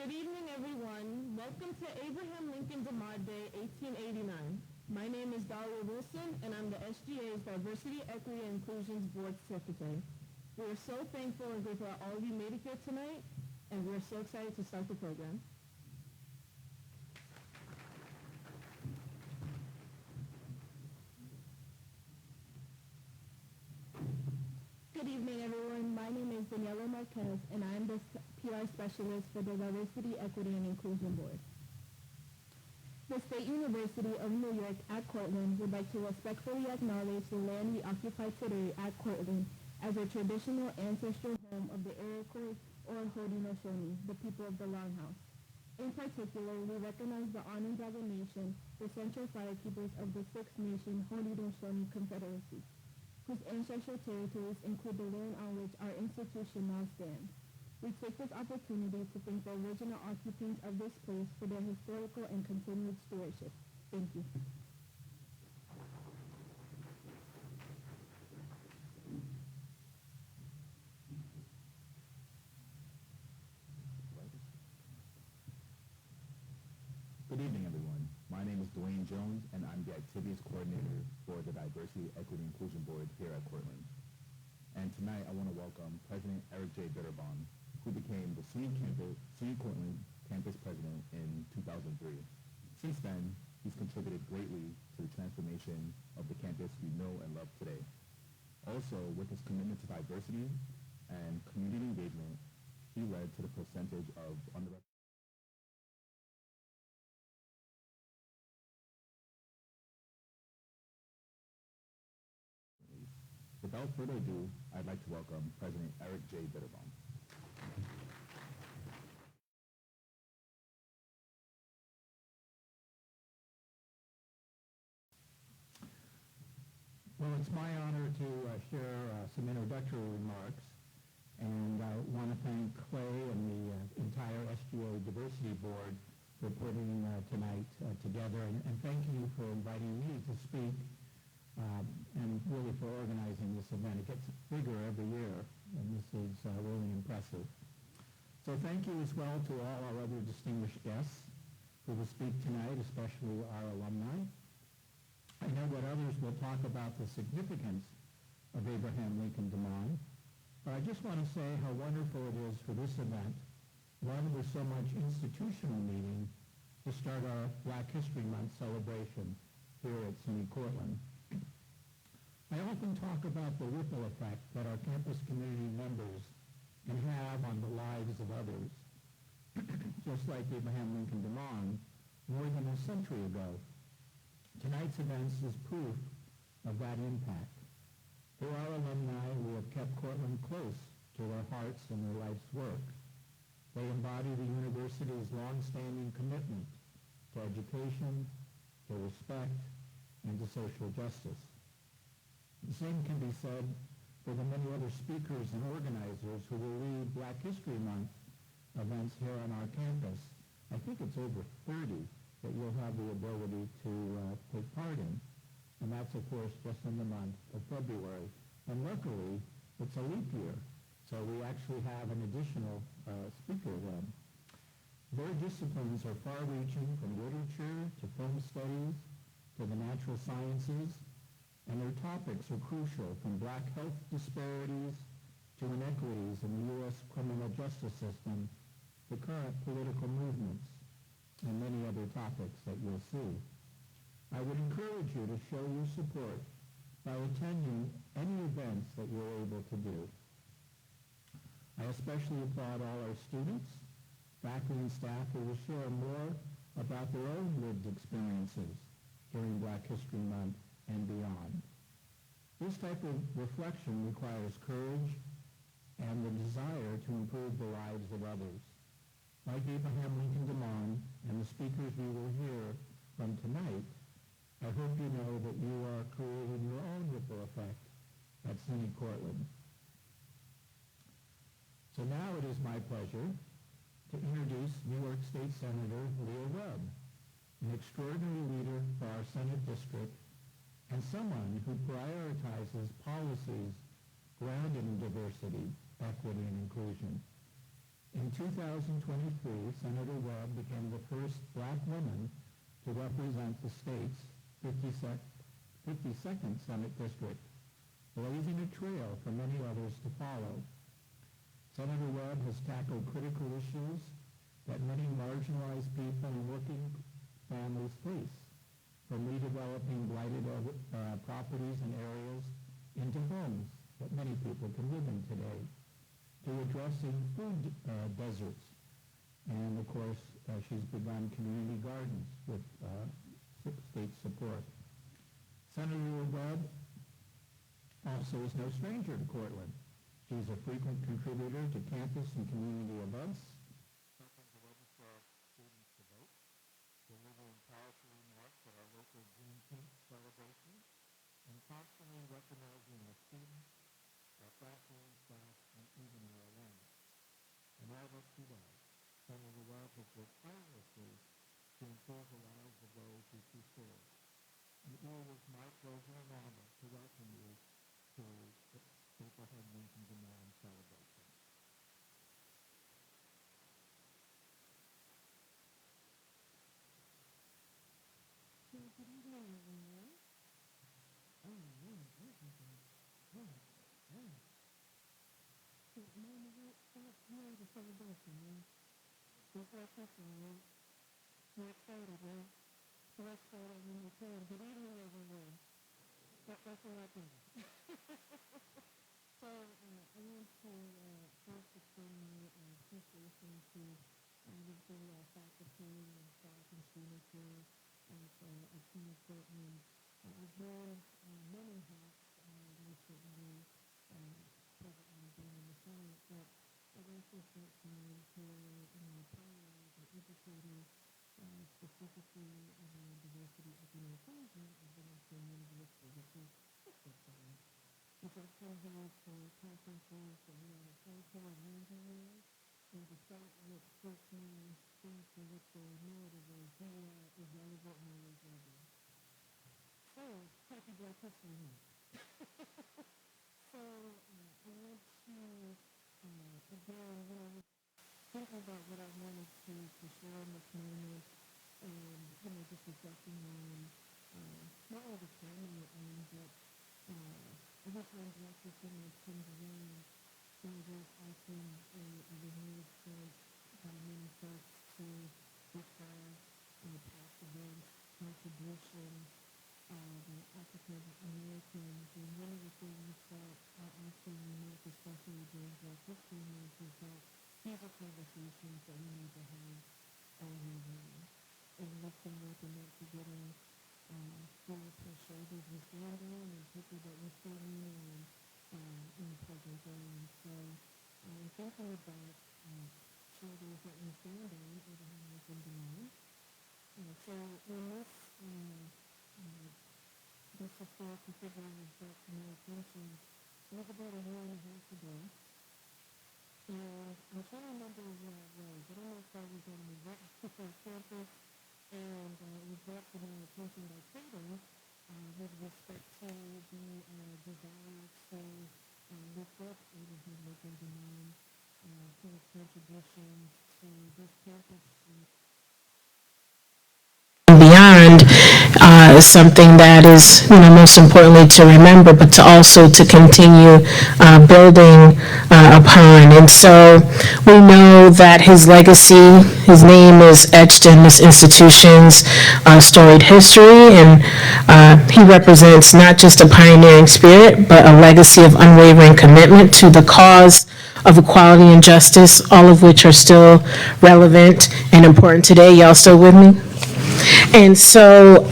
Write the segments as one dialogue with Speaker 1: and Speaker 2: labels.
Speaker 1: Good evening, everyone. Welcome to Abraham Lincoln DeMond Day, 1889. My name is Dahlia Wilson, and I'm the SGA's Diversity, Equity, and Inclusion Board Secretary. We are so thankful and grateful that all of you made it here tonight, and we're so excited to start the program. Good evening, everyone. My name is Daniela Marquez, and I'm the PR Specialist for the Diversity, Equity, and Inclusion Board. The State University of New York at Cortland would like to respectfully acknowledge the land we occupy today at Cortland as a traditional ancestral home of the Iroquois or Haudenosaunee, the people of the Longhouse. In particular, we recognize the Onondaga Nation, the central firekeepers of the Six Nation Haudenosaunee Confederacy, whose ancestral territories include the land on which our institution now stands. We take this opportunity to thank the original occupants of this place for their historical and continued stewardship. Thank you.
Speaker 2: Good evening, everyone. My name is Dwayne Jones, and I'm the Activities Coordinator for the Diversity, Equity, and Inclusion Board here at Cortland. And tonight, I want to welcome President Eric J. Bitterbond, who became the SUNY Cortland campus president in 2003. Since then, he's contributed greatly to the transformation of the campus we know and love today. Also, with his commitment to diversity and community engagement, he led to the percentage of underrepresented. Without further ado, I'd like to welcome President Eric J. Bitterbond.
Speaker 3: Well, it's my honor to share some introductory remarks, and I want to thank Clay and the entire SGA Diversity Board for putting tonight together, and thank you for inviting me to speak, and really for organizing this event. It gets bigger every year, and this is really impressive. So thank you as well to all our other distinguished guests who will speak tonight, especially our alumni. I know that others will talk about the significance of Abraham Lincoln DeMond, but I just want to say how wonderful it is for this event, one with so much institutional meaning, to start our Black History Month celebration here at SUNY Cortland. I often talk about the ripple effect that our campus community members can have on the lives of others, just like Abraham Lincoln DeMond more than a century ago. Tonight's events is proof of that impact. Through our alumni, we have kept Cortland close to their hearts and their life's work. They embody the university's long-standing commitment to education, to respect, and to social justice. The same can be said for the many other speakers and organizers who will lead Black History Month events here on our campus. I think it's over 30 that you'll have the ability to take part in. And that's, of course, just in the month of February. And luckily, it's a leap year, so we actually have an additional speaker then. Their disciplines are far-reaching, from literature to film studies to the natural sciences, and their topics are crucial, from Black health disparities to inequities in the U.S. criminal justice system, the current political movements, and many other topics that you'll see. I would encourage you to show your support by attending any events that you're able to do. I especially applaud all our students, faculty, and staff who will share more about their own lived experiences during Black History Month and beyond. This type of reflection requires courage and the desire to improve the lives of others. Like Abraham Lincoln DeMond and the speakers we will hear from tonight, I hope you know that you are creating your own ripple effect at SUNY Cortland. So now it is my pleasure to introduce New York State Senator Leah Webb, an extraordinary leader for our Senate district and someone who prioritizes policies grounded in diversity, equity, and inclusion. In In 2023, Senator Webb became the first Black woman to represent the state's 52nd Senate District, blazing a trail for many others to follow. Senator Webb has tackled critical issues that many marginalized people and working families face, from redeveloping blighted properties and areas into homes that many people can live in today, to addressing food deserts. And of course, she's begun community gardens with state support. Senator Webb also is no stranger to Cortland. She's a frequent contributor to campus and community events, helping to register students to vote, delivering powerful remarks at our local Juneteenth celebration, and constantly recognizing our students, our faculty, staff, and even our alumni. And all of us today, Senator Webb has worked tirelessly to improve the lives of those who she serves. And it really is my pleasure and honor to welcome you to the Abraham Lincoln DeMond celebration. So good evening, everyone. Oh, yeah, everything. Yeah, yeah. So, Mama, you're the celebration, right? It's our festival, right? You're excited, right? So let's start out when you can. Good evening, everyone. That's what I think. So I want to first extend my appreciation to obviously our faculty and staff and students here at SUNY Cortland. I've worn many hats, most certainly presently being in the Senate, but I've also spent time here in my prior as an educator, specifically around diversity, equity, and inclusion at Boston University, which is just good time. Which I've come here for conferences that we are also arranging here, and to start with personal things for which the narrative is irrelevant knowledge level. So, happy Black History Month. So, I want to, again, thinking about what I wanted to share in this moment, and, just reflecting on not only the time we're in, but every time Black History Month comes around, there's often a renewed sense by many folks to recall past events, contributions of African Americans, and one of the things that I often remark, especially during Black History Month, is that these are conversations that we need to have all year round, and lifting up and not forgetting those whose shoulders we stand on and people that we're still leaning on in the present day. And so thinking about shoulders that we stand on, Abraham Lincoln DeMond. So when this historical figure was brought to my attention, it was about a year and a half ago. And I'm trying to remember where I was. I don't know if I was on the campus, and it was brought to my attention by Tatum with respect to the desire to lift up Abraham Lincoln DeMond, his contributions to this campus and beyond, is something that is, most importantly to remember, but to also to continue building upon. And so we know that his legacy, his name is etched in this institution's storied history, and he represents not just a pioneering spirit, but a legacy of unwavering commitment to the cause of equality and justice, all of which are still relevant and important today. Y'all still with me? And so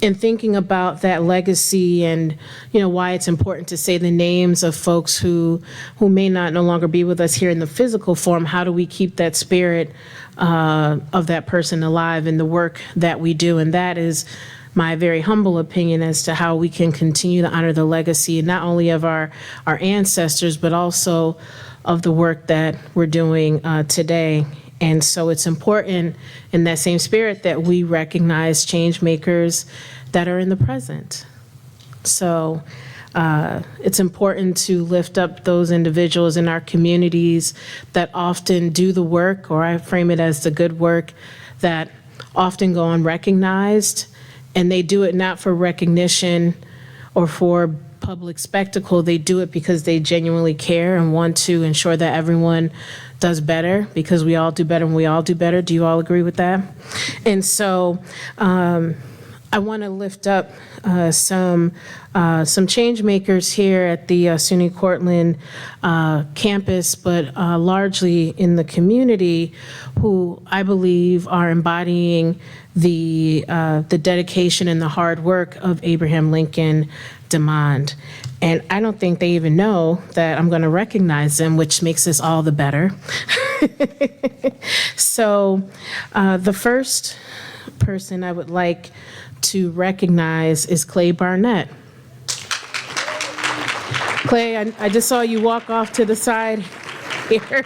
Speaker 3: in thinking about that legacy and, why it's important to say the names of folks who may not no longer be with us here in the physical form, how do we keep that spirit of that person alive in the work that we do? And that is my very humble opinion as to how we can continue to honor the legacy, not only of our ancestors, but also of the work that we're doing today. And so it's important in that same spirit that we recognize change makers that are in the present. So
Speaker 4: it's important to lift up those individuals in our communities that often do the work, or I frame it as the good work, that often go unrecognized, and they do it not for recognition or for public spectacle. They do it because they genuinely care and want to ensure that everyone does better, because we all do better when we all do better. Do you all agree with that? And so I want to lift up some change makers here at the SUNY Cortland campus, but largely in the community, who I believe are embodying the dedication and the hard work of Abraham Lincoln DeMond. And I don't think they even know that I'm going to recognize them, which makes this all the better. So the first person I would like to recognize is Clay Barnett. Clay, I just saw you walk off to the side here.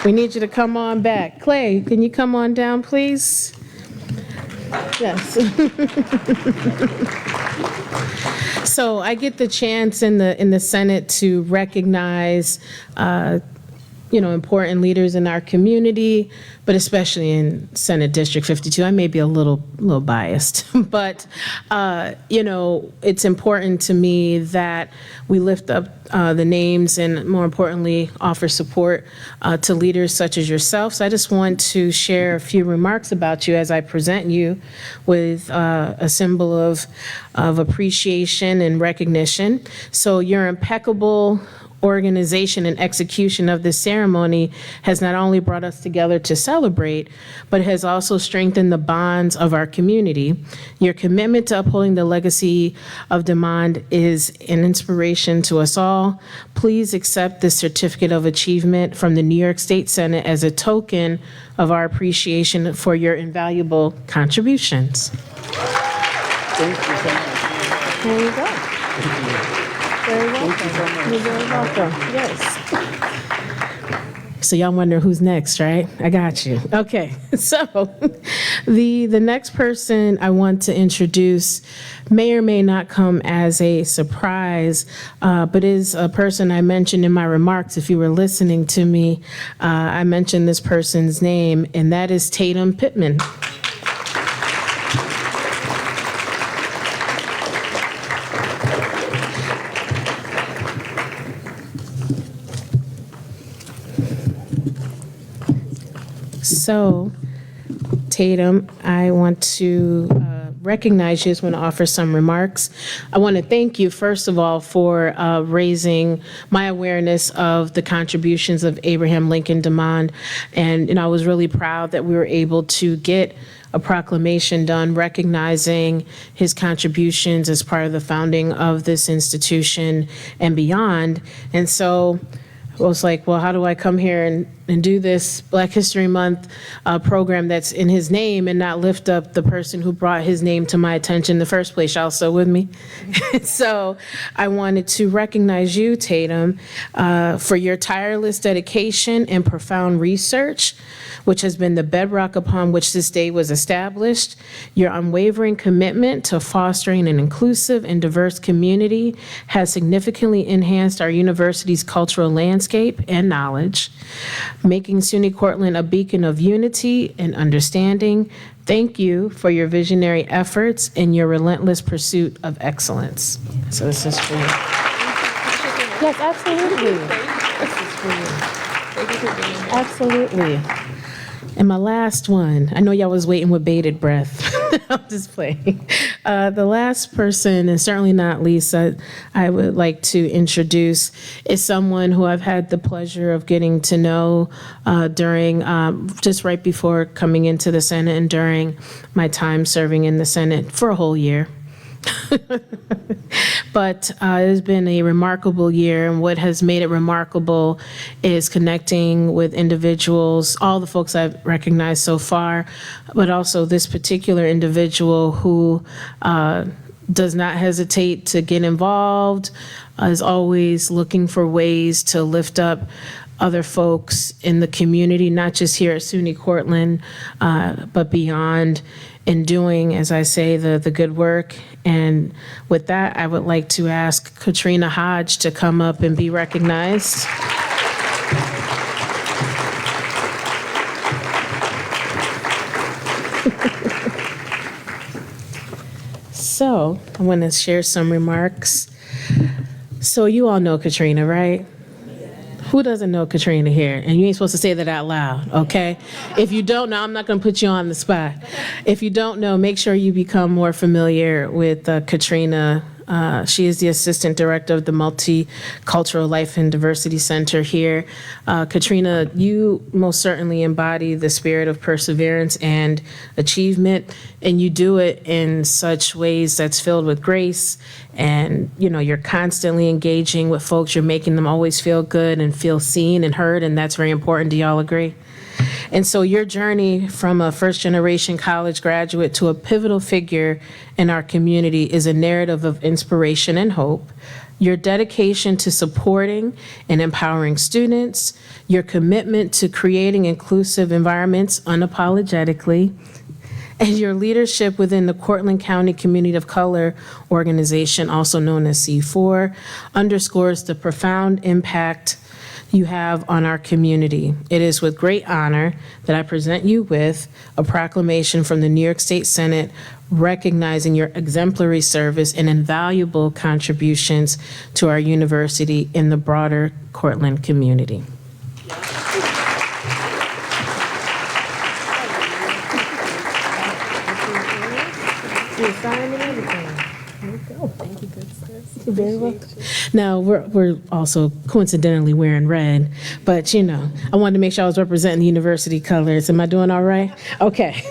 Speaker 4: We need you to come on back. Clay, can you come on down, please? Yes. So I get the chance in the Senate to recognize important leaders in our community, but especially in Senate District 52. I may be a little biased, but it's important to me that we lift up the names and, more importantly, offer support to leaders such as yourself. So I just want to share a few remarks about you as I present you with a symbol of appreciation and recognition. So your impeccable organization and execution of this ceremony has not only brought us together to celebrate, but has also strengthened the bonds of our community. Your commitment to upholding the legacy of DeMond is an inspiration to us all. Please accept this certificate of achievement from the New York State Senate as a token of our appreciation for your invaluable contributions.
Speaker 5: Thank you so much.
Speaker 4: There you go.
Speaker 5: Thank you.
Speaker 4: Very welcome.
Speaker 5: Thank you so much.
Speaker 4: You're very welcome. Yes. So y'all wonder who's next, right? I got you. Okay. So the next person I want to introduce may or may not come as a surprise, but is a person I mentioned in my remarks. If you were listening to me, I mentioned this person's name, and that is Tatum Pittman. So, Tatum, I want to recognize you. I just want to offer some remarks. I want to thank you, first of all, for raising my awareness of the contributions of Abraham Lincoln DeMond. And I was really proud that we were able to get a proclamation done recognizing his contributions as part of the founding of this institution and beyond. And so I was like, well, how do I come here and do this Black History Month program that's in his name and not lift up the person who brought his name to my attention in the first place? Y'all still with me? So I wanted to recognize you, Tatum, for your tireless dedication and profound research, which has been the bedrock upon which this day was established. Your unwavering commitment to fostering an inclusive and diverse community has significantly enhanced our university's cultural landscape and knowledge, making SUNY Cortland a beacon of unity and understanding. Thank you for your visionary efforts and your relentless pursuit of excellence. So this is for you. Yes, absolutely. This is for you.
Speaker 5: Thank you for being here.
Speaker 4: Absolutely. And my last one, I know y'all was waiting with bated breath. I'm just playing. The last person, and certainly not least, I would like to introduce is someone who I've had the pleasure of getting to know during, just right before coming into the Senate and during my time serving in the Senate for a whole year. But it has been a remarkable year, and what has made it remarkable is connecting with individuals, all the folks I've recognized so far, but also this particular individual who does not hesitate to get involved, is always looking for ways to lift up other folks in the community, not just here at SUNY Cortland, but beyond, in doing, as I say, the good work. And with that, I would like to ask Katrina Hodge to come up and be recognized. So I want to share some remarks. So you all know Katrina, right? Who doesn't know Katrina here? And you ain't supposed to say that out loud, okay? If you don't know, I'm not going to put you on the spot. If you don't know, make sure you become more familiar with Katrina. She is the Assistant Director of the Multicultural Life and Diversity Center here. Katrina, you most certainly embody the spirit of perseverance and achievement, and you do it in such ways that's filled with grace. And, you know, you're constantly engaging with folks. You're making them always feel good and feel seen and heard, and that's very important. Do y'all agree? And so your journey from a first-generation college graduate to a pivotal figure in our community is a narrative of inspiration and hope. Your dedication to supporting and empowering students, your commitment to creating inclusive environments unapologetically, and your leadership within the Cortland County Community of Color organization, also known as C4, underscores the profound impact you have on our community. It is with great honor that I present you with a proclamation from the New York State Senate recognizing your exemplary service and invaluable contributions to our university in the broader Cortland community. You're very welcome. Now, we're also coincidentally wearing red, but you know, I wanted to make sure I was representing the university colors. Am I doing all right? Okay.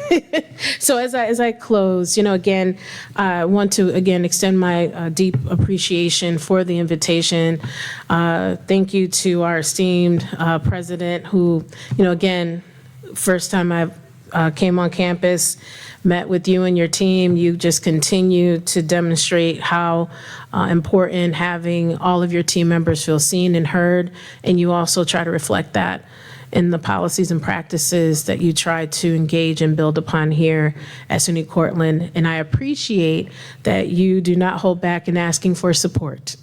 Speaker 4: So as I close, you know, again, I want to again extend my deep appreciation for the invitation. Thank you to our esteemed president, who, you know, again, first time I came on campus, met with you and your team. You just continue to demonstrate how important having all of your team members feel seen and heard, and you also try to reflect that in the policies and practices that you try to engage and build upon here at SUNY Cortland. And I appreciate that you do not hold back in asking for support.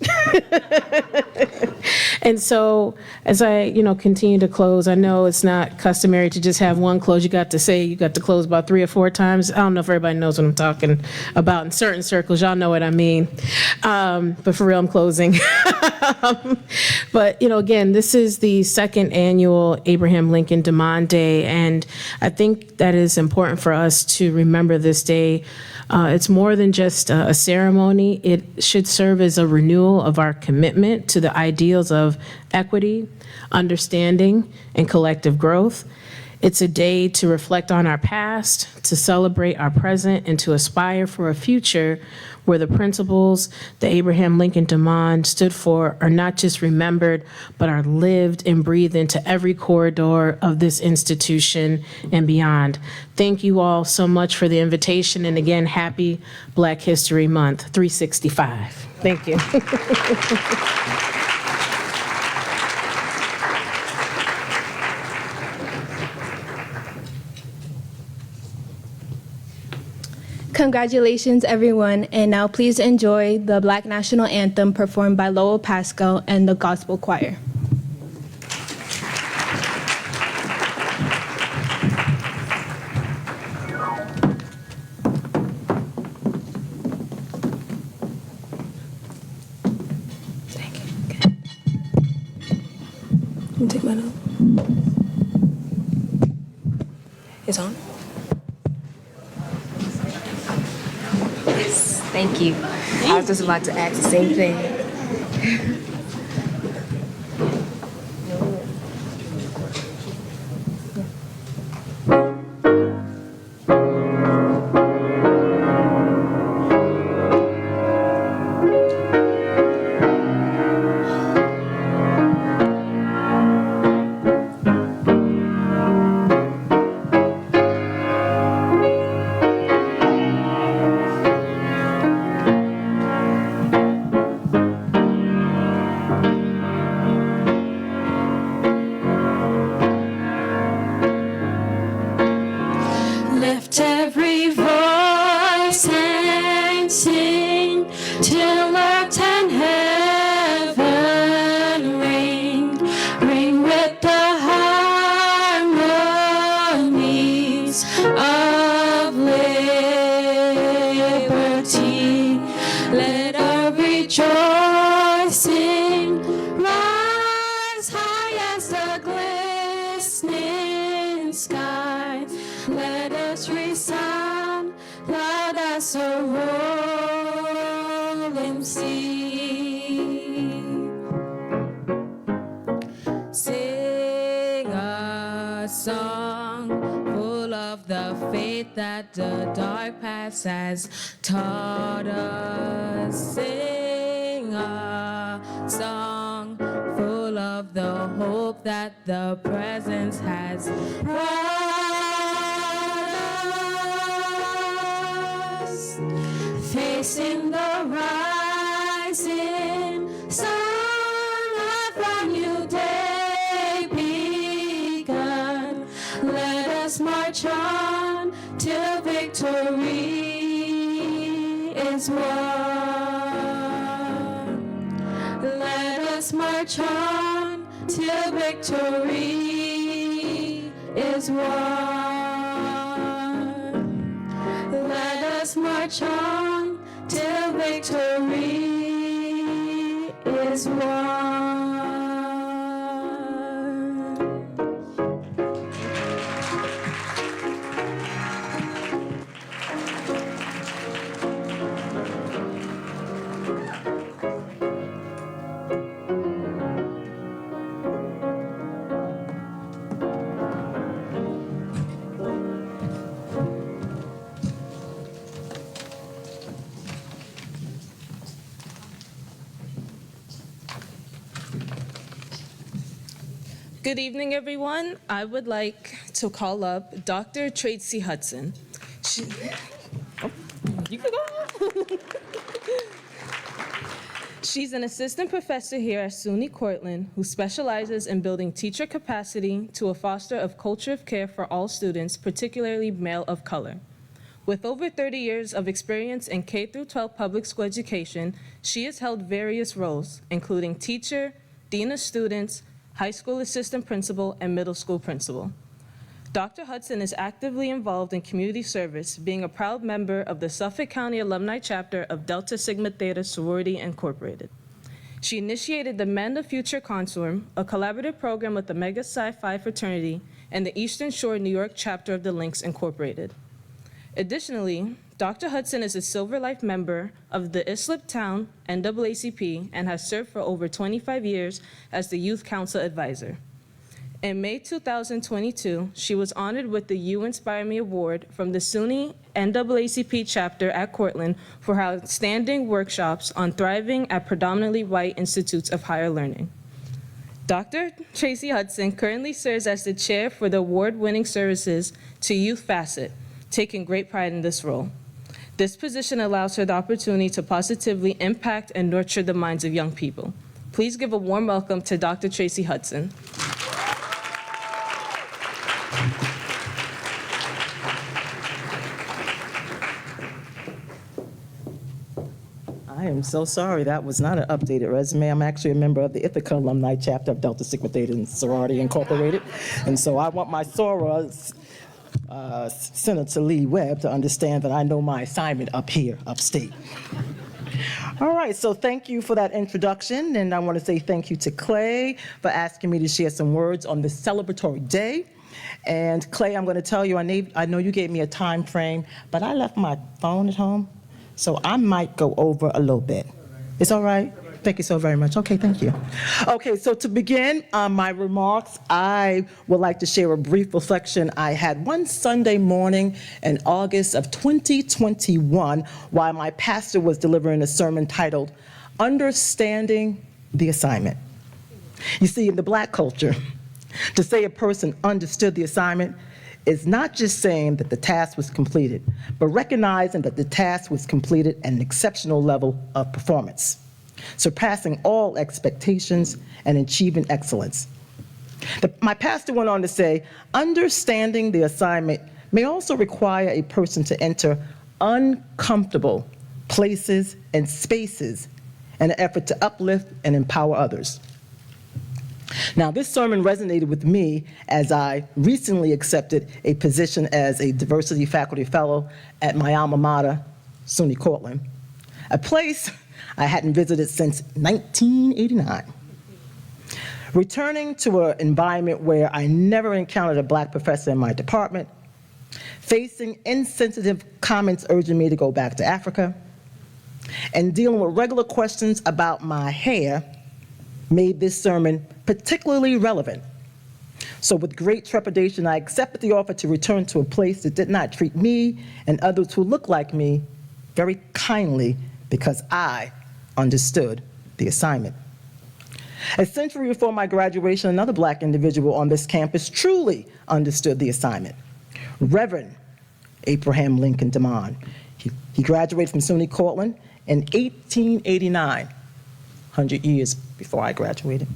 Speaker 4: And so as I, you know, continue to close, I know it's not customary to just have one close. You got to close about 3 or 4 times. I don't know if everybody knows what I'm talking about in certain circles. Y'all know what I mean. But for real, I'm closing. But, you know, again, this is the second annual Abraham Lincoln DeMond Day, and I think that is important for us to remember this day. It's more than just a ceremony. It should serve as a renewal of our commitment to the ideals of equity, understanding, and collective growth. It's a day to reflect on our past, to celebrate our present, and to aspire for a future where the principles that Abraham Lincoln DeMond stood for are not just remembered, but are lived and breathed into every corridor of this institution and beyond. Thank you all so much for the invitation, and again, happy Black History Month, 365. Thank you.
Speaker 6: Congratulations, everyone, and now please enjoy the Black National Anthem performed by Lowell Pascal and the Gospel Choir. Take my note. It's on.
Speaker 7: Yes, thank you. I was just about to ask the same thing.
Speaker 8: as the glistening sky. Let us resound loud as a rolling sea. Sing a song full of the faith that the dark past has taught us. Sing a song full of the hope that the presence has brought us. Facing the rising sun of a new day begun. Let us march on till victory is won. Let us march on till victory is won. Let us march on till victory is won.
Speaker 9: Good evening, everyone. I would like to call up Dr. Tracy Hudson. You can go. She's an assistant professor here at SUNY Cortland who specializes in building teacher capacity to a foster of culture of care for all students, particularly male of color. With over 30 years of experience in K-12 public school education, she has held various roles, including teacher, dean of students, high school assistant principal, and middle school principal. Dr. Hudson is actively involved in community service, being a proud member of the Suffolk County Alumni chapter of Delta Sigma Theta Sorority Incorporated. She initiated the Men of Future Consortium, a collaborative program with the Mega Psi Phi fraternity and the Eastern Shore New York chapter of the Lynx Incorporated. Additionally, Dr. Hudson is a Silver Life member of the Islip Town NAACP and has served for over 25 years as the Youth Council Advisor. In May 2022, she was honored with the You Inspire Me Award from the SUNY NAACP chapter at Cortland for her outstanding workshops on thriving at predominantly white institutes of higher learning. Dr. Tracy Hudson currently serves as the chair for the award-winning services to Youth Facet, taking great pride in this role. This position allows her the opportunity to positively impact and nurture the minds of young people. Please give a warm welcome to Dr. Tracy Hudson.
Speaker 10: I am so sorry, that was not an updated resume. I'm actually a member of the Ithaca Alumni chapter of Delta Sigma Theta Sorority Incorporated. And so I want my sorors, Senator Lee Webb, to understand that I know my assignment up here, upstate. All right, so thank you for that introduction, and I want to say thank you to Clay for asking me to share some words on this celebratory day. And Clay, I'm going to tell you, I know you gave me a time frame, but I left my phone at home, so I might go over a little bit. It's all right? Thank you so very much. Okay, thank you. Okay, so to begin my remarks, I would like to share a brief reflection I had one Sunday morning in August of 2021 while my pastor was delivering a sermon titled, Understanding the Assignment. You see, in the Black culture, to say a person understood the assignment is not just saying that the task was completed, but recognizing that the task was completed at an exceptional level of performance, surpassing all expectations and achieving excellence. My pastor went on to say, understanding the assignment may also require a person to enter uncomfortable places and spaces in an effort to uplift and empower others. Now, this sermon resonated with me as I recently accepted a position as a diversity faculty fellow at my alma mater, SUNY Cortland, a place I hadn't visited since 1989. Returning to an environment where I never encountered a Black professor in my department, facing insensitive comments urging me to go back to Africa, and dealing with regular questions about my hair made this sermon particularly relevant. So with great trepidation, I accepted the offer to return to a place that did not treat me and others who look like me very kindly because I understood the assignment. A century before my graduation, another Black individual on this campus truly understood the assignment. Reverend Abraham Lincoln DeMond. He graduated from SUNY Cortland in 1889, 100 years before I graduated.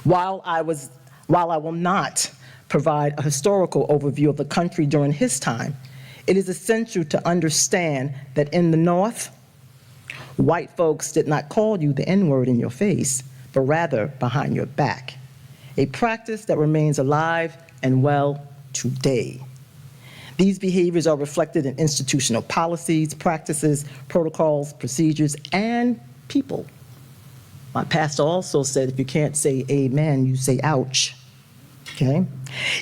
Speaker 10: While I will not provide a historical overview of the country during his time, it is essential to understand that in the North, white folks did not call you the N-word in your face, but rather behind your back, a practice that remains alive and well today. These behaviors are reflected in institutional policies, practices, protocols, procedures, and people. My pastor also said, if you can't say amen, you say ouch, okay?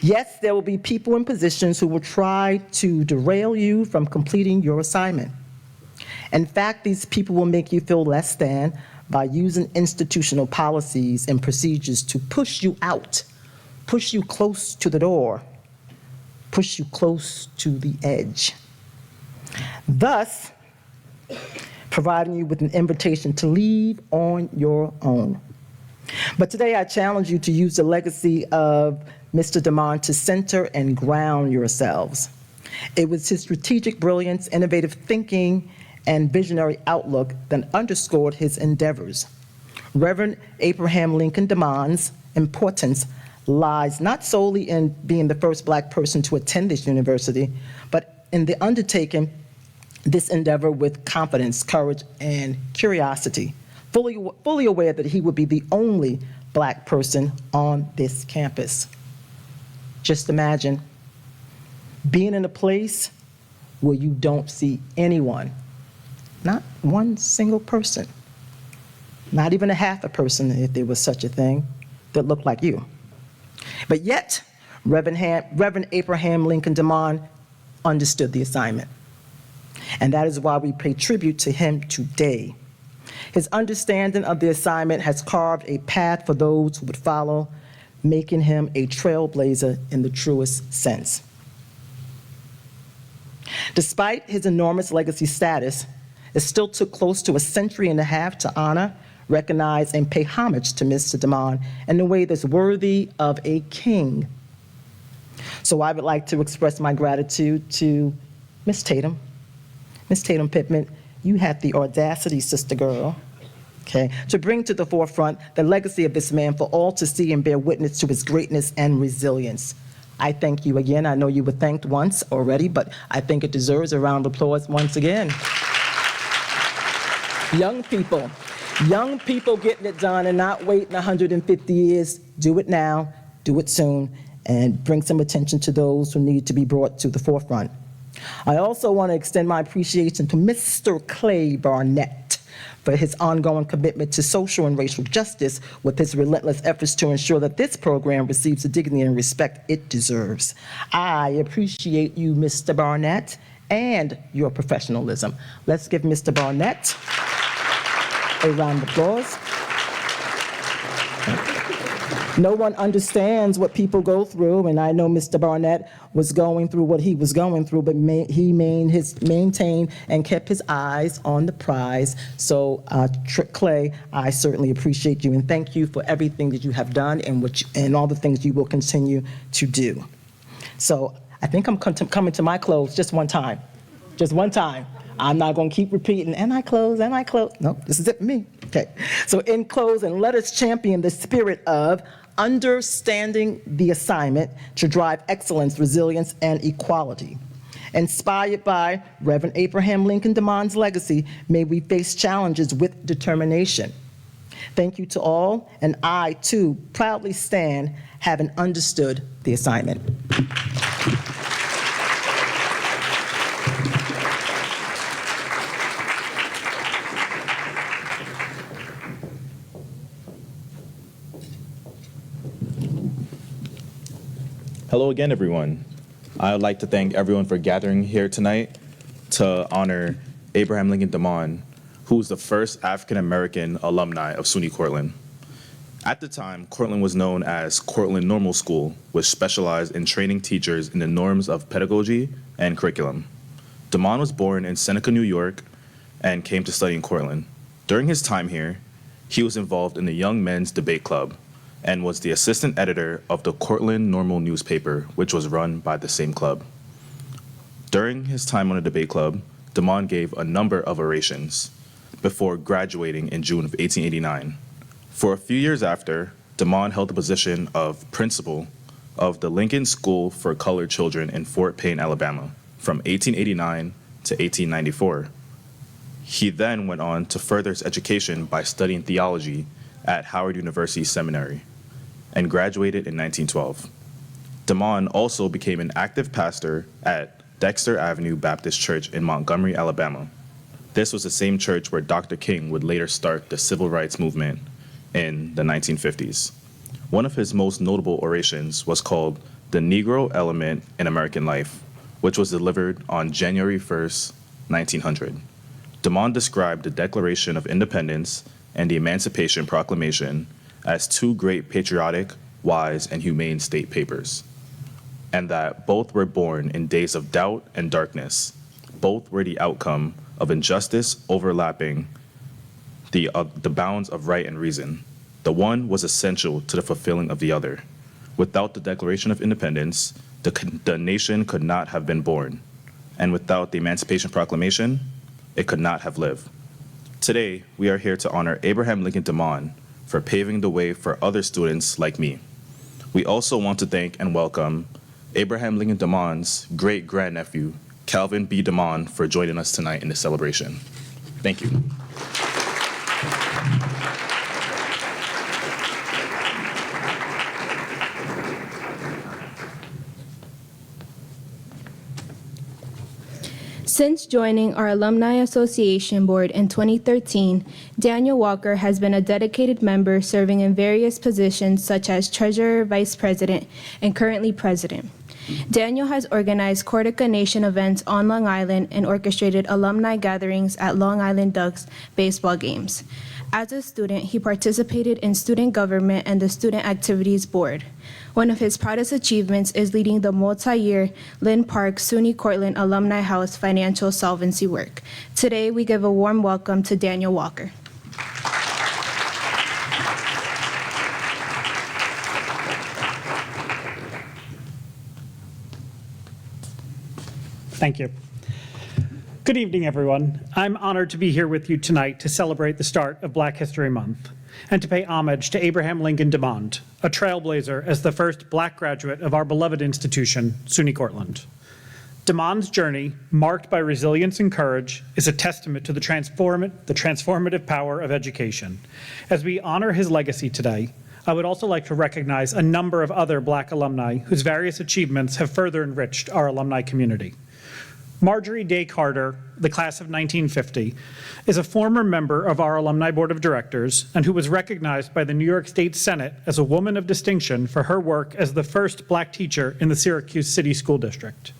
Speaker 10: Yes, there will be people in positions who will try to derail you from completing your assignment. In fact, these people will make you feel less than by using institutional policies and procedures to push you out, push you close to the door, push you close to the edge, thus providing you with an invitation to leave on your own. But today I challenge you to use the legacy of Mr. DeMond to center and ground yourselves. It was his strategic brilliance, innovative thinking, and visionary outlook that underscored his endeavors. Reverend Abraham Lincoln DeMond's importance lies not solely in being the first Black person to attend this university, but in the undertaking this endeavor with confidence, courage, and curiosity, fully aware that he would be the only Black person on this campus. Just imagine being in a place where you don't see anyone, not one single person, not even a half a person, if there was such a thing, that looked like you. But yet, Reverend Abraham Lincoln DeMond understood the assignment. And that is why we pay tribute to him today. His understanding of the assignment has carved a path for those who would follow, making him a trailblazer in the truest sense. Despite his enormous legacy status, it still took close to a century and a half to honor, recognize, and pay homage to Mr. DeMond in a way that's worthy of a king. So I would like to express my gratitude to Ms. Tatum. Ms. Tatum Pittman, you had the audacity, sister girl, okay, to bring to the forefront the legacy of this man for all to see and bear witness to his greatness and resilience. I thank you again. I know you were thanked once already, but I think it deserves a round of applause once again. Young people getting it done and not waiting 150 years. Do it now, do it soon, and bring some attention to those who need to be brought to the forefront. I also want to extend my appreciation to Mr. Clay Barnett for his ongoing commitment to social and racial justice with his relentless efforts to ensure that this program receives the dignity and respect it deserves. I appreciate you, Mr. Barnett, and your professionalism. Let's give Mr. Barnett a round of applause. No one understands what people go through, and I know Mr. Barnett was going through what he was going through, but he maintained and kept his eyes on the prize. So, Clay, I certainly appreciate you, and thank you for everything that you have done and all the things you will continue to do. So, I think I'm coming to my close just one time. Just one time. I'm not going to keep repeating, and I close. No, this is it for me. Okay. So in closing, let us champion the spirit of understanding the assignment to drive excellence, resilience, and equality. Inspired by Reverend Abraham Lincoln DeMond's legacy, may we face challenges with determination. Thank you to all, and I, too, proudly stand having understood the assignment.
Speaker 2: Hello again, everyone. I would like to thank everyone for gathering here tonight to honor Abraham Lincoln DeMond, who was the first African-American alumni of SUNY Cortland. At the time, Cortland was known as Cortland Normal School, which specialized in training teachers in the norms of pedagogy and curriculum. DeMond was born in Seneca, New York, and came to study in Cortland. During his time here, he was involved in the Young Men's Debate Club and was the assistant editor of the Cortland Normal newspaper, which was run by the same club. During his time on the debate club, DeMond gave a number of orations before graduating in June of 1889. For a few years after, DeMond held the position of principal of the Lincoln School for Colored Children in Fort Payne, Alabama, from 1889 to 1894. He then went on to further his education by studying theology at Howard University Seminary and graduated in 1912. DeMond also became an active pastor at Dexter Avenue Baptist Church in Montgomery, Alabama. This was the same church where Dr. King would later start the civil rights movement in the 1950s. One of his most notable orations was called The Negro Element in American Life, which was delivered on January 1st, 1900. DeMond described the Declaration of Independence and the Emancipation Proclamation as two great patriotic, wise, and humane state papers, and that both were born in days of doubt and darkness. Both were the outcome of injustice overlapping the bounds of right and reason. The one was essential to the fulfilling of the other. Without the Declaration of Independence, the nation could not have been born, and without the Emancipation Proclamation, it could not have lived. Today, we are here to honor Abraham Lincoln DeMond for paving the way for other students like me. We also want to thank and welcome Abraham Lincoln DeMond's great-grandnephew, Calvin B. DeMond, for joining us tonight in this celebration. Thank you.
Speaker 6: Since joining our Alumni Association Board in 2013, Daniel Walker has been a dedicated member serving in various positions such as Treasurer, Vice President, and currently President. Daniel has organized Cortica Nation events on Long Island and orchestrated alumni gatherings at Long Island Ducks baseball games. As a student, he participated in student government and the Student Activities Board. One of his proudest achievements is leading the multi-year Lynn Park SUNY Cortland Alumni House financial solvency work. Today, we give a warm welcome to Daniel Walker.
Speaker 11: Thank you. Good evening, everyone. I'm honored to be here with you tonight to celebrate the start of Black History Month and to pay homage to Abraham Lincoln DeMond, a trailblazer as the first Black graduate of our beloved institution, SUNY Cortland. DeMond's journey, marked by resilience and courage, is a testament to the transformative power of education. As we honor his legacy today, I would also like to recognize a number of other Black alumni whose various achievements have further enriched our alumni community. Marjorie Day Carter, the class of 1950, is a former member of our Alumni Board of Directors and who was recognized by the New York State Senate as a woman of distinction for her work as the first Black teacher in the Syracuse City School District.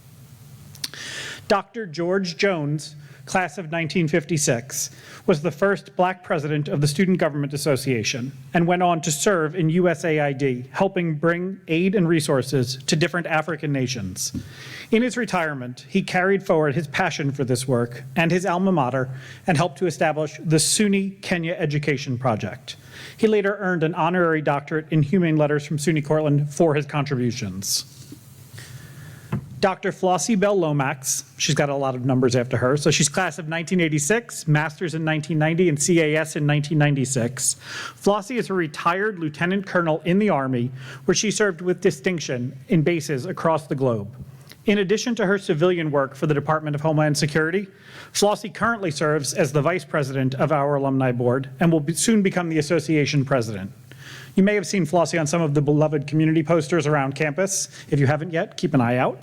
Speaker 11: Dr. George Jones, class of 1956, was the first Black president of the Student Government Association and went on to serve in USAID, helping bring aid and resources to different African nations. In his retirement, he carried forward his passion for this work and his alma mater and helped to establish the SUNY Kenya Education Project. He later earned an honorary doctorate in humane letters from SUNY Cortland for his contributions. Dr. Flossie Bell Lomax, she's got a lot of numbers after her, so she's class of 1986, master's in 1990, and CAS in 1996. Flossie is a retired lieutenant colonel in the Army, where she served with distinction in bases across the globe. In addition to her civilian work for the Department of Homeland Security, Flossie currently serves as the vice president of our alumni board and will soon become the association president. You may have seen Flossie on some of the beloved community posters around campus. If you haven't yet, keep an eye out.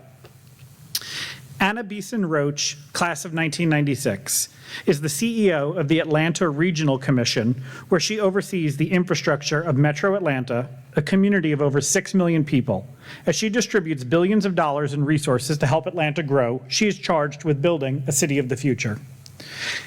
Speaker 11: Anna Beeson Roach, class of 1996, is the CEO of the Atlanta Regional Commission, where she oversees the infrastructure of Metro Atlanta, a community of over 6 million people. As she distributes billions of dollars in resources to help Atlanta grow, she is charged with building a city of the future.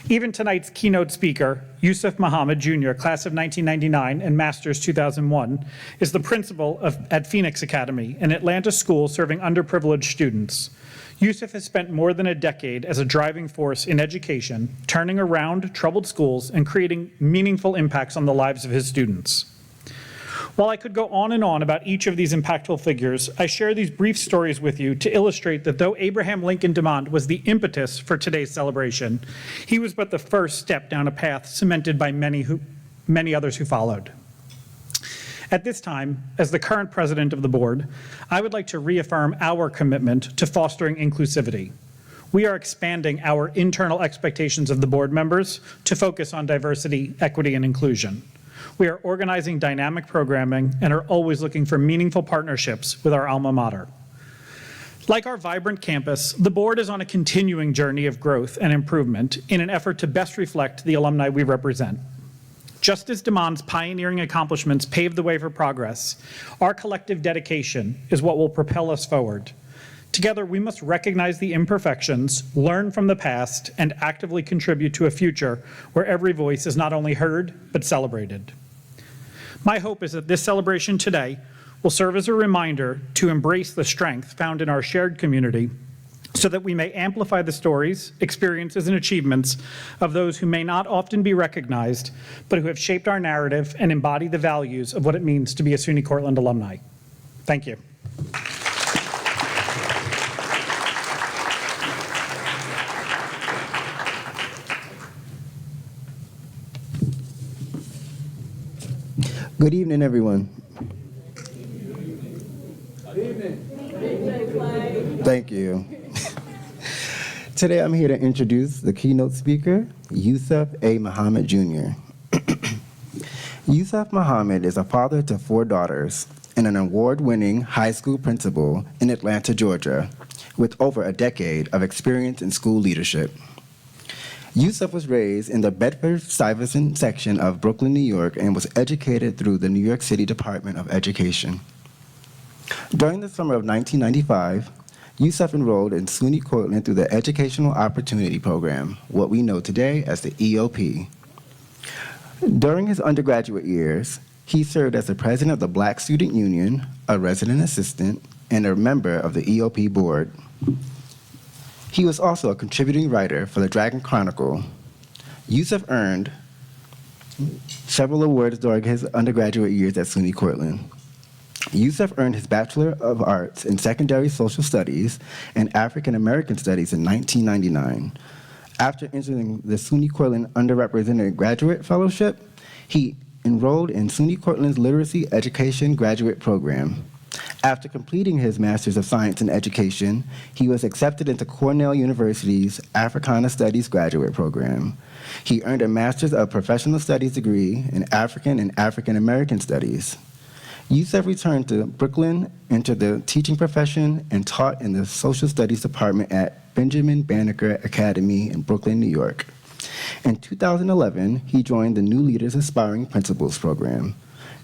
Speaker 11: Even tonight's keynote speaker, Yusuf Muhammad Jr., class of 1999 and Masters 2001, is the principal at Phoenix Academy, an Atlanta school serving underprivileged students. Yusuf has spent more than a decade as a driving force in education, turning around troubled schools and creating meaningful impacts on the lives of his students. While I could go on and on about each of these impactful figures, I share these brief stories with you to illustrate that though Abraham Lincoln DeMond was the impetus for today's celebration, he was but the first step down a path cemented by many others who followed. At this time, as the current president of the board, I would like to reaffirm our commitment to fostering inclusivity. We are expanding our internal expectations of the board members to focus on diversity, equity, and inclusion. We are organizing dynamic programming and are always looking for meaningful partnerships with our alma mater. Like our vibrant campus, the board is on a continuing journey of growth and improvement in an effort to best reflect the alumni we represent. Just as DeMond's pioneering accomplishments paved the way for progress, our collective dedication is what will propel us forward. Together, we must recognize the imperfections, learn from the past, and actively contribute to a future where every voice is not only heard, but celebrated. My hope is that this celebration today will serve as a reminder to embrace the strength found in our shared community so that we may amplify the stories, experiences, and achievements of those who may not often be recognized, but who have shaped our narrative and embody the values of what it means to be a SUNY Cortland alumni. Thank you.
Speaker 5: Good evening, everyone. Thank you. Today I'm here to introduce the keynote speaker, Yusuf A. Muhammad Jr. Yusuf Muhammad is a father to 4 daughters and an award-winning high school principal in Atlanta, Georgia, with over a decade of experience in school leadership. Yusuf was raised in the Bedford-Stuyvesant section of Brooklyn, New York, and was educated through the New York City Department of Education. During the summer of 1995, Yusuf enrolled in SUNY Cortland through the Educational Opportunity Program, what we know today as the EOP. During his undergraduate years, he served as the president of the Black Student Union, a resident assistant, and a member of the EOP board. He was also a contributing writer for the Dragon Chronicle. Yusuf earned several awards during his undergraduate years at SUNY Cortland. Yusuf earned his Bachelor of Arts in Secondary Social Studies and African American Studies in 1999. After entering the SUNY Cortland Underrepresented Graduate Fellowship, he enrolled in SUNY Cortland's Literacy Education Graduate Program. After completing his Master's of Science in Education, he was accepted into Cornell University's Africana Studies graduate program. He earned a Master's of Professional Studies degree in African and African American Studies. Yusuf returned to Brooklyn, entered the teaching profession, and taught in the Social Studies Department at Benjamin Banneker Academy in Brooklyn, New York. In 2011, he joined the New Leaders Aspiring Principals program.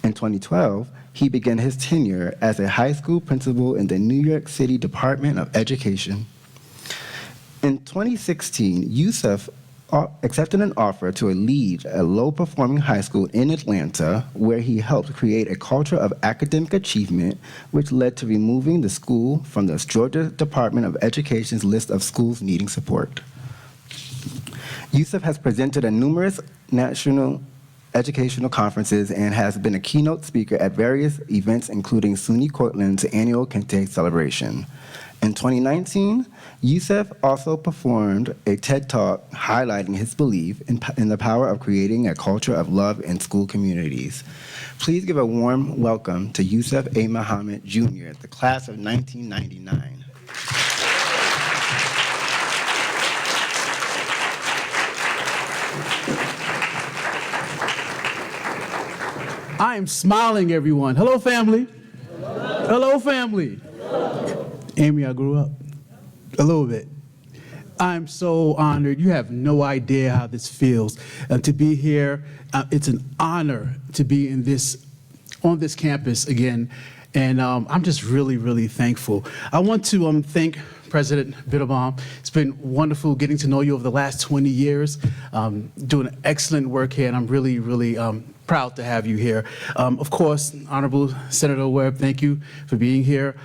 Speaker 5: In 2012, he began his tenure as a high school principal in the New York City Department of Education. In 2016, Yusuf accepted an offer to lead a low-performing high school in Atlanta, where he helped create a culture of academic achievement, which led to removing the school from the Georgia Department of Education's list of schools needing support. Yusuf has presented at numerous national educational conferences and has been a keynote speaker at various events, including SUNY Cortland's annual Kente celebration. In 2019, Yusuf also performed a TED Talk highlighting his belief in the power of creating a culture of love in school communities. Please give a warm welcome to Yusuf A. Muhammad Jr., the class of 1999.
Speaker 12: I am smiling, everyone. Hello, family. Hello, family. Amy, I grew up a little bit. I'm so honored. You have no idea how this feels to be here. It's an honor to be on this campus again, and I'm just really, really thankful. I want to thank President Bitterbaum. It's been wonderful getting to know you over the last 20 years, doing excellent work here, and I'm really, really proud to have you here. Of course, Honorable Senator Webb, thank you for being here.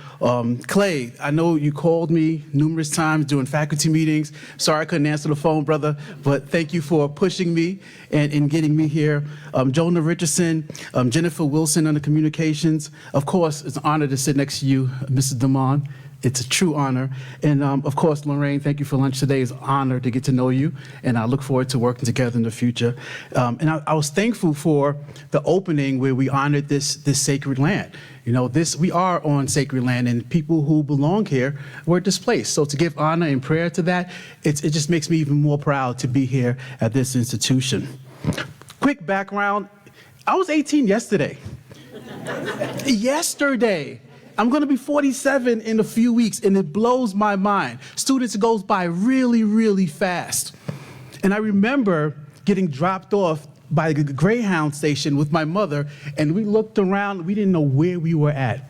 Speaker 12: Clay, I know you called me numerous times during faculty meetings. Sorry I couldn't answer the phone, brother, but thank you for pushing me and getting me here. Jonah Richardson, Jennifer Wilson on the communications. Of course, it's an honor to sit next to you, Mrs. DeMond. It's a true honor. And of course, Lorraine, thank you for lunch today. It's an honor to get to know you, and I look forward to working together in the future. And I was thankful for the opening where we honored this sacred land. You know, we are on sacred land, and people who belong here were displaced. So to give honor and prayer to that, it just makes me even more proud to be here at this institution. Quick background, I was 18 yesterday. Yesterday. I'm going to be 47 in a few weeks, and it blows my mind. Students, it goes by really, really fast. And I remember getting dropped off by the Greyhound station with my mother, and we looked around. We didn't know where we were at,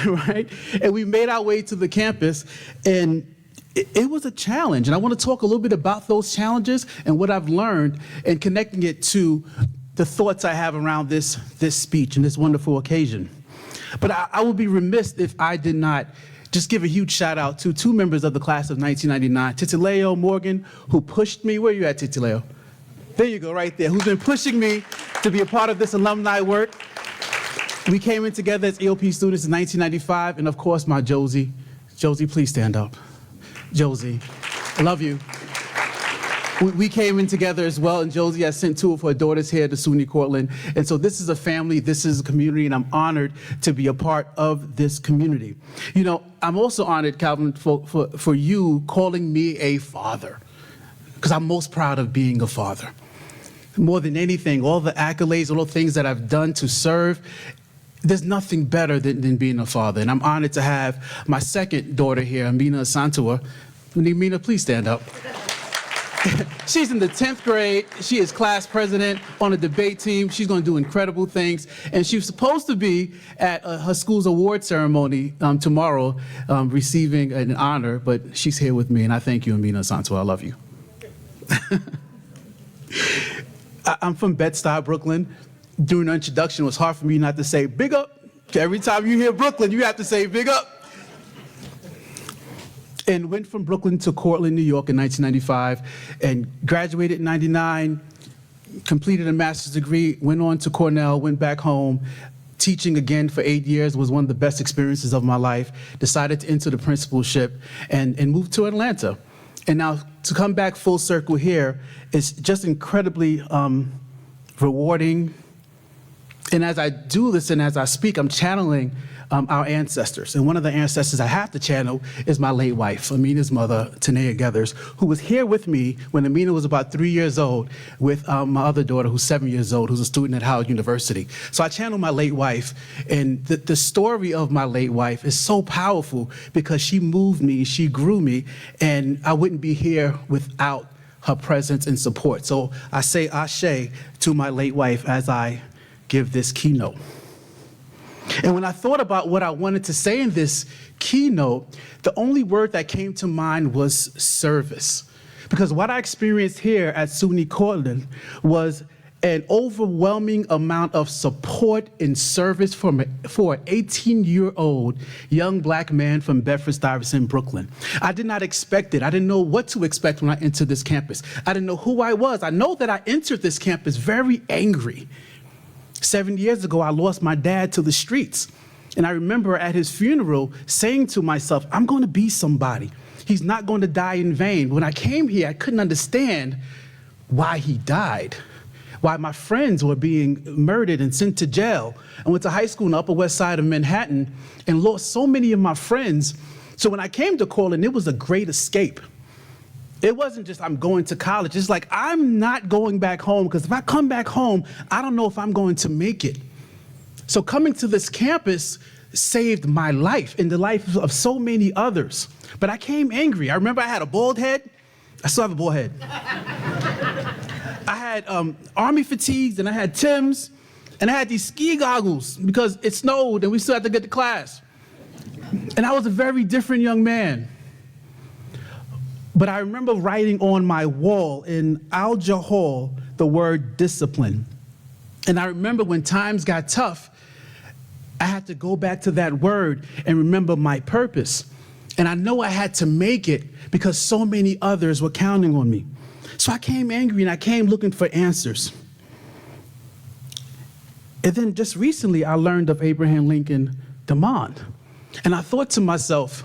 Speaker 12: right? And we made our way to the campus, and it was a challenge. And I want to talk a little bit about those challenges and what I've learned and connecting it to the thoughts I have around this speech and this wonderful occasion. But I would be remiss if I did not just give a huge shout out to two members of the class of 1999, Titileo Morgan, who pushed me. Where are you at, Titileo? There you go, right there, who's been pushing me to be a part of this alumni work. We came in together as EOP students in 1995, and of course, my Josie. Josie, please stand up. Josie, I love you. We came in together as well, and Josie has sent two of her daughters here to SUNY Cortland. And so this is a family, this is a community, and I'm honored to be a part of this community. You know, I'm also honored, Calvin, for you calling me a father, because I'm most proud of being a father. More than anything, all the accolades, all the things that I've done to serve, there's nothing better than being a father. And I'm honored to have my second daughter here, Amina Santua. Amina, please stand up. She's in the 10th grade. She is class president on a debate team. She's going to do incredible things. And she was supposed to be at her school's award ceremony tomorrow, receiving an honor, but she's here with me, and I thank you, Amina Santua. I love you. I'm from Bed-Stuy, Brooklyn. During the introduction, it was hard for me not to say big up. Every time you hear Brooklyn, you have to say big up. And went from Brooklyn to Cortland, New York in 1995, and graduated in 99, completed a master's degree, went on to Cornell, went back home. Teaching again for 8 years was one of the best experiences of my life. Decided to enter the principalship and moved to Atlanta. And now to come back full circle here is just incredibly rewarding. And as I do this and as I speak, I'm channeling our ancestors. And one of the ancestors I have to channel is my late wife, Amina's mother, Tanea Gethers, who was here with me when Amina was about 3 years old with my other daughter, who's 7 years old, who's a student at Howard University. So I channel my late wife, and the story of my late wife is so powerful because she moved me, she grew me, and I wouldn't be here without her presence and support. So I say ashe to my late wife as I give this keynote. And when I thought about what I wanted to say in this keynote, the only word that came to mind was service. Because what I experienced here at SUNY Cortland was an overwhelming amount of support and service for an 18-year-old young black man from Bedford-Stuyvesant, Brooklyn. I did not expect it. I didn't know what to expect when I entered this campus. I didn't know who I was. I know that I entered this campus very angry. 7 years ago, I lost my dad to the streets. And I remember at his funeral saying to myself, I'm going to be somebody. He's not going to die in vain. When I came here, I couldn't understand why he died, why my friends were being murdered and sent to jail. I went to high school in the Upper West Side of Manhattan and lost so many of my friends. So when I came to Cortland, it was a great escape. It wasn't just I'm going to college. It's like I'm not going back home because if I come back home, I don't know if I'm going to make it. So coming to this campus saved my life and the life of so many others. But I came angry. I remember I had a bald head. I still have a bald head. I had army fatigues, and I had Timbs, and I had these ski goggles because it snowed and we still had to get to class. And I was a very different young man. But I remember writing on my wall in Alja Hall the word discipline. And I remember when times got tough, I had to go back to that word and remember my purpose. And I know I had to make it because so many others were counting on me. So I came angry and I came looking for answers. And then just recently, I learned of Abraham Lincoln DeMond. And I thought to myself,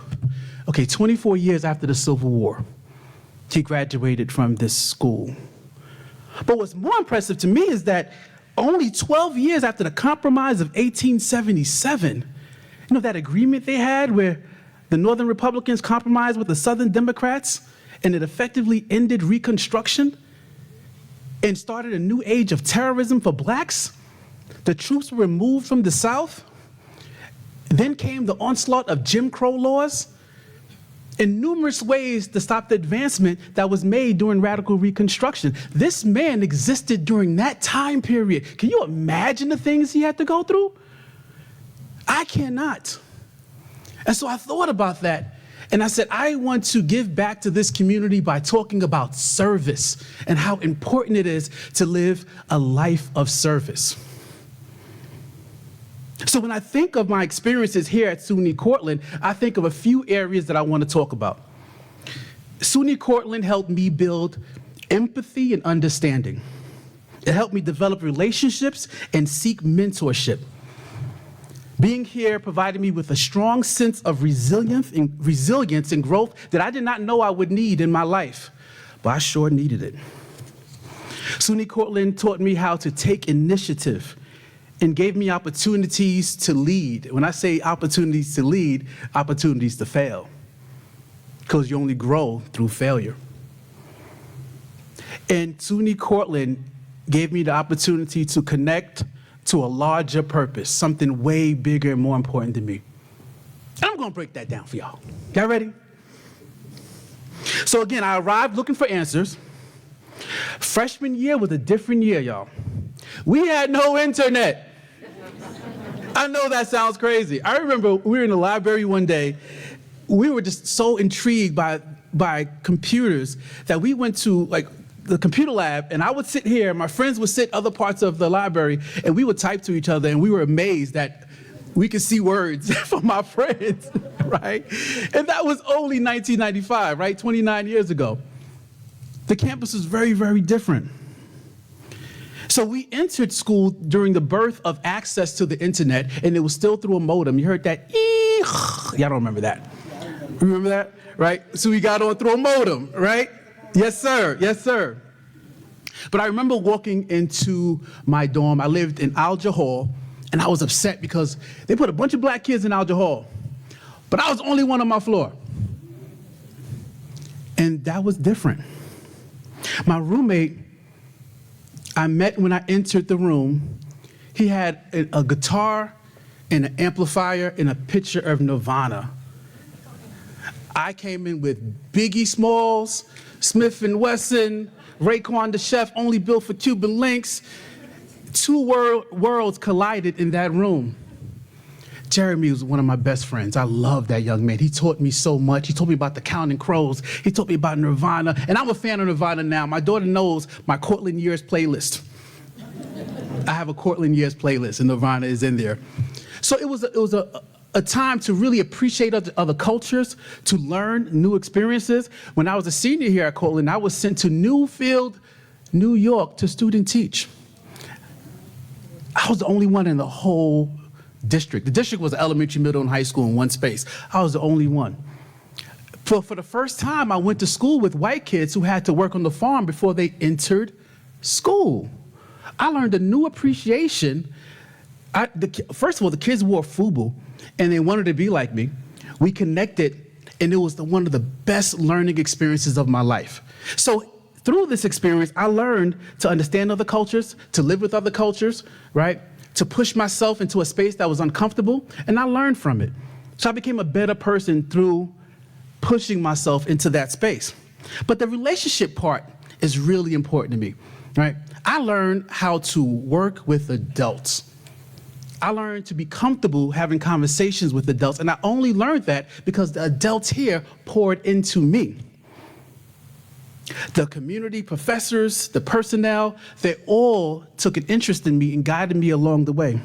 Speaker 12: okay, 24 years after the Civil War, he graduated from this school. But what's more impressive to me is that only 12 years after the Compromise of 1877, you know, that agreement they had where the Northern Republicans compromised with the Southern Democrats, and it effectively ended Reconstruction and started a new age of terrorism for blacks. The troops were removed from the South. Then came the onslaught of Jim Crow laws in numerous ways to stop the advancement that was made during radical Reconstruction. This man existed during that time period. Can you imagine the things he had to go through? I cannot. And so I thought about that, and I said, I want to give back to this community by talking about service and how important it is to live a life of service. So when I think of my experiences here at SUNY Cortland, I think of a few areas that I want to talk about. SUNY Cortland helped me build empathy and understanding. It helped me develop relationships and seek mentorship. Being here provided me with a strong sense of resilience and growth that I did not know I would need in my life, but I sure needed it. SUNY Cortland taught me how to take initiative and gave me opportunities to lead. When I say opportunities to lead, opportunities to fail, because you only grow through failure. And SUNY Cortland gave me the opportunity to connect to a larger purpose, something way bigger and more important to me. And I'm gonna break that down for y'all. Y'all ready? So again, I arrived looking for answers. Freshman year was a different year, y'all. We had no internet. I know that sounds crazy. I remember we were in the library one day. We were just so intrigued by computers that we went to the computer lab, and I would sit here, my friends would sit other parts of the library, and we would type to each other, and we were amazed that we could see words from our friends, right? And that was only 1995, right? 29 years ago. The campus was very, very different. So we entered school during the birth of access to the internet, and it was still through a modem. You heard that? Y'all don't remember that. Remember that, right? So we got on through a modem, right? Yes, sir. Yes, sir. But I remember walking into my dorm. I lived in Alja Hall, and I was upset because they put a bunch of black kids in Alja Hall, but I was the only one on my floor. And that was different. My roommate, I met when I entered the room. He had a guitar and an amplifier and a picture of Nirvana. I came in with Biggie Smalls, Smith & Wesson, Raekwon the Chef, Only Built for Cuban Links. Two worlds collided in that room. Jeremy was one of my best friends. I love that young man. He taught me so much. He told me about the Counting Crows. He told me about Nirvana, and I'm a fan of Nirvana now. My daughter knows my Cortland Years playlist. I have a Cortland Years playlist, and Nirvana is in there. So it was a time to really appreciate other cultures, to learn new experiences. When I was a senior here at Cortland, I was sent to Newfield, New York to student teach. I was the only one in the whole district. The district was elementary, middle, and high school in one space. I was the only one. For the first time, I went to school with white kids who had to work on the farm before they entered school. I learned a new appreciation. First of all, the kids wore FUBU, and they wanted to be like me. We connected, and it was one of the best learning experiences of my life. So through this experience, I learned to understand other cultures, to live with other cultures, right? to push myself into a space that was uncomfortable, and I learned from it. So I became a better person through pushing myself into that space. But the relationship part is really important to me, right? I learned how to work with adults. I learned to be comfortable having conversations with adults, and I only learned that because the adults here poured into me. The community professors, the personnel, they all took an interest in me and guided me along the way.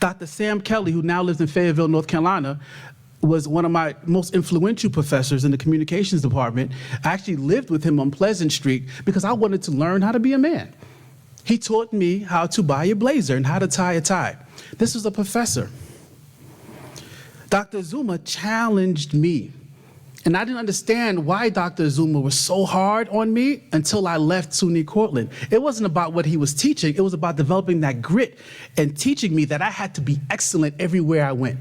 Speaker 12: Dr. Sam Kelly, who now lives in Fayetteville, North Carolina, was one of my most influential professors in the communications department. I actually lived with him on Pleasant Street because I wanted to learn how to be a man. He taught me how to buy a blazer and how to tie a tie. This was a professor. Dr. Zuma challenged me. And I didn't understand why Dr. Zuma was so hard on me until I left SUNY Cortland. It wasn't about what he was teaching. It was about developing that grit and teaching me that I had to be excellent everywhere I went.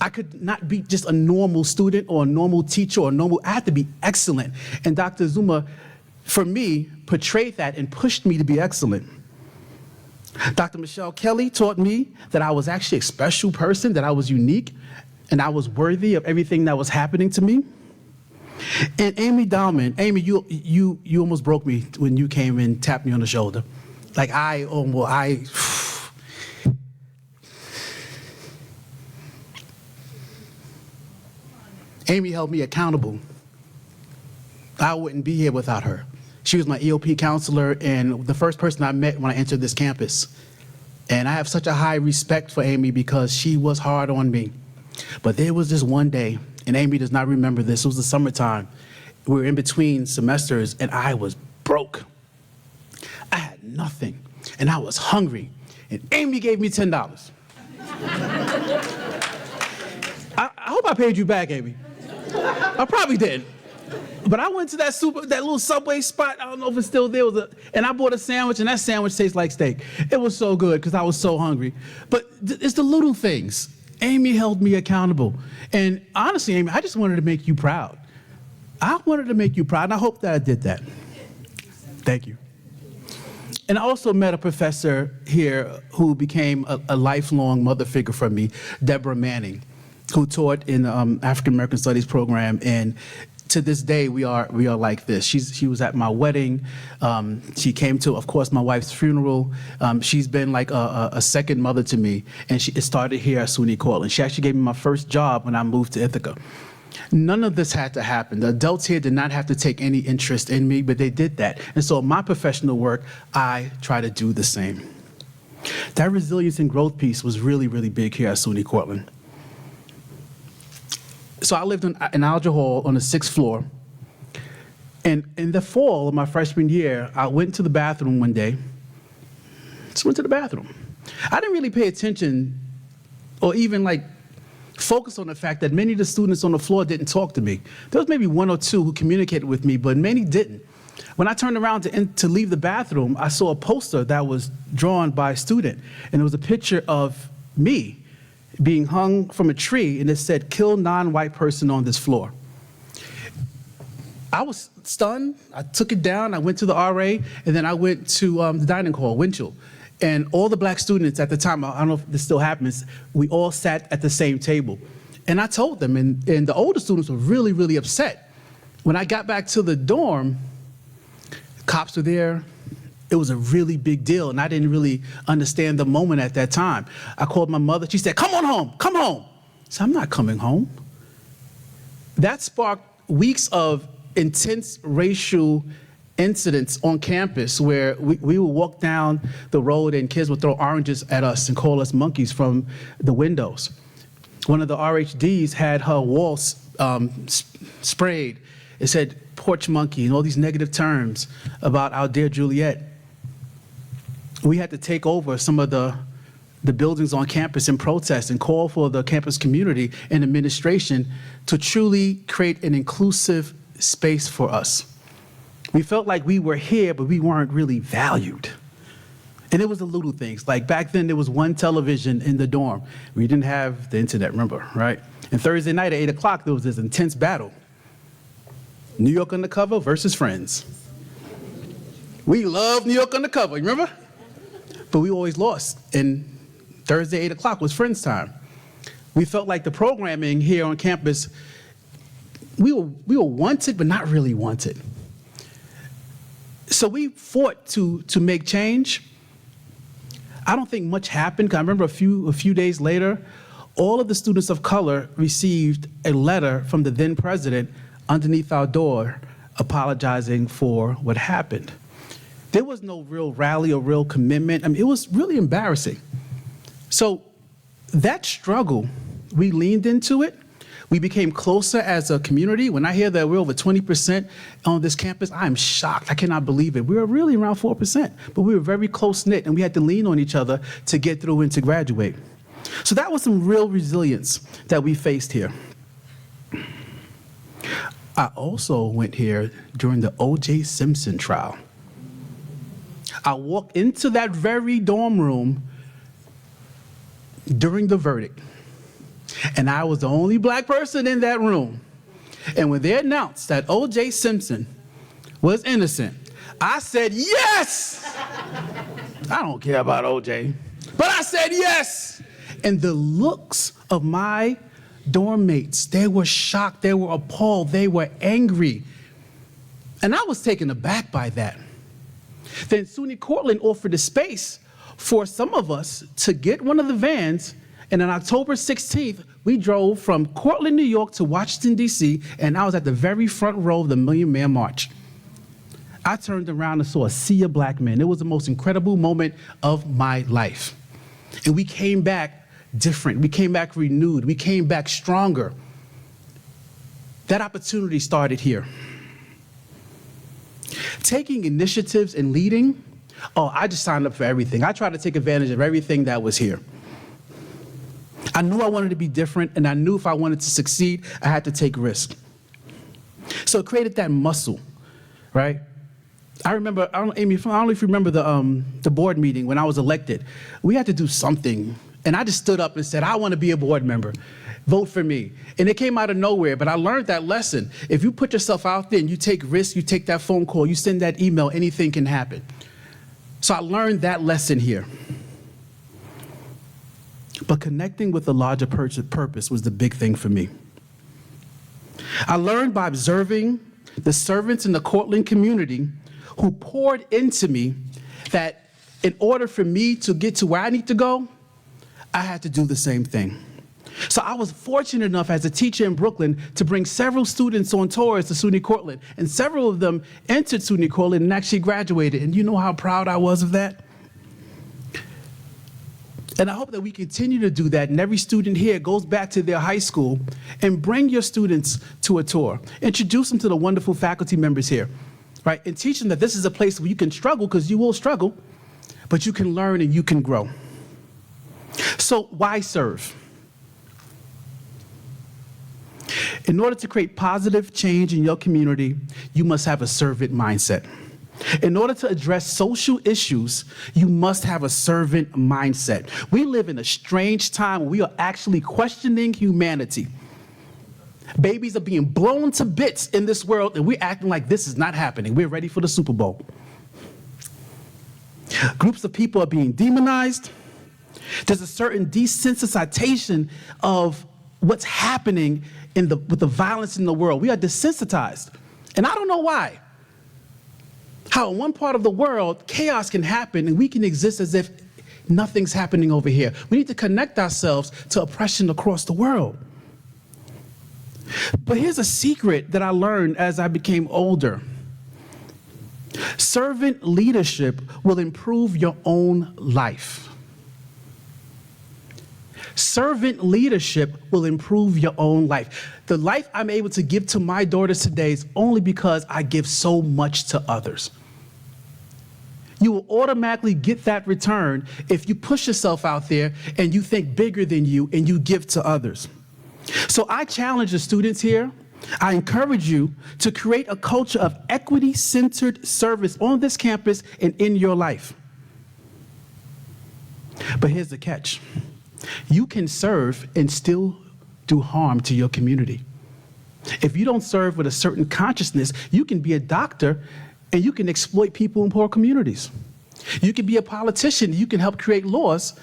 Speaker 12: I could not be just a normal student or a normal teacher or I had to be excellent. And Dr. Zuma, for me, portrayed that and pushed me to be excellent. Dr. Michelle Kelly taught me that I was actually a special person, that I was unique, and I was worthy of everything that was happening to me. And Amy Dahlman, Amy, you almost broke me when you came and tapped me on the shoulder. Like Amy held me accountable. I wouldn't be here without her. She was my EOP counselor and the first person I met when I entered this campus. And I have such a high respect for Amy because she was hard on me. But there was this one day, and Amy does not remember this, it was the summertime. We were in between semesters and I was broke. I had nothing and I was hungry. And Amy gave me $10. I hope I paid you back, Amy. I probably did. But I went to that little Subway spot, I don't know if it's still there, and I bought a sandwich, and that sandwich tastes like steak. It was so good because I was so hungry. But it's the little things. Amy held me accountable. And honestly, Amy, I just wanted to make you proud. I wanted to make you proud, and I hope that I did that. Thank you. And I also met a professor here who became a lifelong mother figure for me, Deborah Manning, who taught in the African American Studies program, and to this day, we are like this. She was at my wedding. She came to, of course, my wife's funeral. She's been like a second mother to me, and it started here at SUNY Cortland. She actually gave me my first job when I moved to Ithaca. None of this had to happen. The adults here did not have to take any interest in me, but they did that. And so in my professional work, I try to do the same. That resilience and growth piece was really, really big here at SUNY Cortland. So I lived in Alger Hall on the 6th floor. And in the fall of my freshman year, I went to the bathroom one day. Just went to the bathroom. I didn't really pay attention or even focus on the fact that many of the students on the floor didn't talk to me. There was maybe one or two who communicated with me, but many didn't. When I turned around to leave the bathroom, I saw a poster that was drawn by a student, and it was a picture of me being hung from a tree, and it said, "Kill non-white person on this floor." I was stunned. I took it down. I went to the RA, and then I went to the dining hall, Winchell. And all the black students at the time, I don't know if this still happens, we all sat at the same table. And I told them, and the older students were really, really upset. When I got back to the dorm, cops were there. It was a really big deal, and I didn't really understand the moment at that time. I called my mother. She said, "Come on home, come home." I said, "I'm not coming home." That sparked weeks of intense racial incidents on campus where we would walk down the road and kids would throw oranges at us and call us monkeys from the windows. One of the RHDs had her walls sprayed. It said porch monkey and all these negative terms about our dear Juliet. We had to take over some of the buildings on campus and protest and call for the campus community and administration to truly create an inclusive space for us. We felt like we were here, but we weren't really valued. And it was the little things. Like back then, there was one television in the dorm. We didn't have the internet, remember, right? And Thursday night at 8 o'clock, there was this intense battle. New York Undercover versus Friends. We love New York Undercover, remember? But we always lost. And Thursday, 8 o'clock was Friends Time. We felt like the programming here on campus, we were wanted, but not really wanted. So we fought to make change. I don't think much happened, 'cause I remember a few days later, all of the students of color received a letter from the then president underneath our door apologizing for what happened. There was no real rally or real commitment. I mean, it was really embarrassing. So that struggle, we leaned into it. We became closer as a community. When I hear that we're over 20% on this campus, I'm shocked. I cannot believe it. We were really around 4%, but we were very close-knit, and we had to lean on each other to get through and to graduate. So that was some real resilience that we faced here. I also went here during the O.J. Simpson trial. I walked into that very dorm room during the verdict, and I was the only black person in that room. And when they announced that O.J. Simpson was innocent, I said, yes! I don't care about O.J., but I said yes! And the looks of my dorm mates, they were shocked, they were appalled, they were angry. And I was taken aback by that. Then SUNY Cortland offered a space for some of us to get one of the vans, and on October 16th, we drove from Cortland, New York to Washington, D.C., and I was at the very front row of the Million Man March. I turned around and saw a sea of black men. It was the most incredible moment of my life. And we came back different. We came back renewed. We came back stronger. That opportunity started here. Taking initiatives and leading, I just signed up for everything. I tried to take advantage of everything that was here. I knew I wanted to be different, and I knew if I wanted to succeed, I had to take risks. So it created that muscle, right? I remember, Amy, I don't know if you remember the board meeting when I was elected. We had to do something, and I just stood up and said, I want to be a board member. Vote for me. And it came out of nowhere, but I learned that lesson. If you put yourself out there and you take risks, you take that phone call, you send that email, anything can happen. So I learned that lesson here. But connecting with a larger purpose was the big thing for me. I learned by observing the servants in the Cortland community who poured into me that in order for me to get to where I need to go, I had to do the same thing. So I was fortunate enough as a teacher in Brooklyn to bring several students on tours to SUNY Cortland, and several of them entered SUNY Cortland and actually graduated. And you know how proud I was of that? And I hope that we continue to do that, and every student here goes back to their high school and bring your students to a tour. Introduce them to the wonderful faculty members here, right? And teach them that this is a place where you can struggle, because you will struggle, but you can learn and you can grow. So why serve? In order to create positive change in your community, you must have a servant mindset. In order to address social issues, you must have a servant mindset. We live in a strange time where we are actually questioning humanity. Babies are being blown to bits in this world, and we're acting like this is not happening. We're ready for the Super Bowl. Groups of people are being demonized. There's a certain desensitization of what's happening with the violence in the world. We are desensitized, and I don't know why. How in one part of the world, chaos can happen and we can exist as if nothing's happening over here. We need to connect ourselves to oppression across the world. But here's a secret that I learned as I became older. Servant leadership will improve your own life. Servant leadership will improve your own life. The life I'm able to give to my daughters today is only because I give so much to others. You will automatically get that return if you push yourself out there and you think bigger than you and you give to others. So I challenge the students here. I encourage you to create a culture of equity-centered service on this campus and in your life. But here's the catch. You can serve and still do harm to your community. If you don't serve with a certain consciousness, you can be a doctor and you can exploit people in poor communities. You can be a politician, you can help create laws,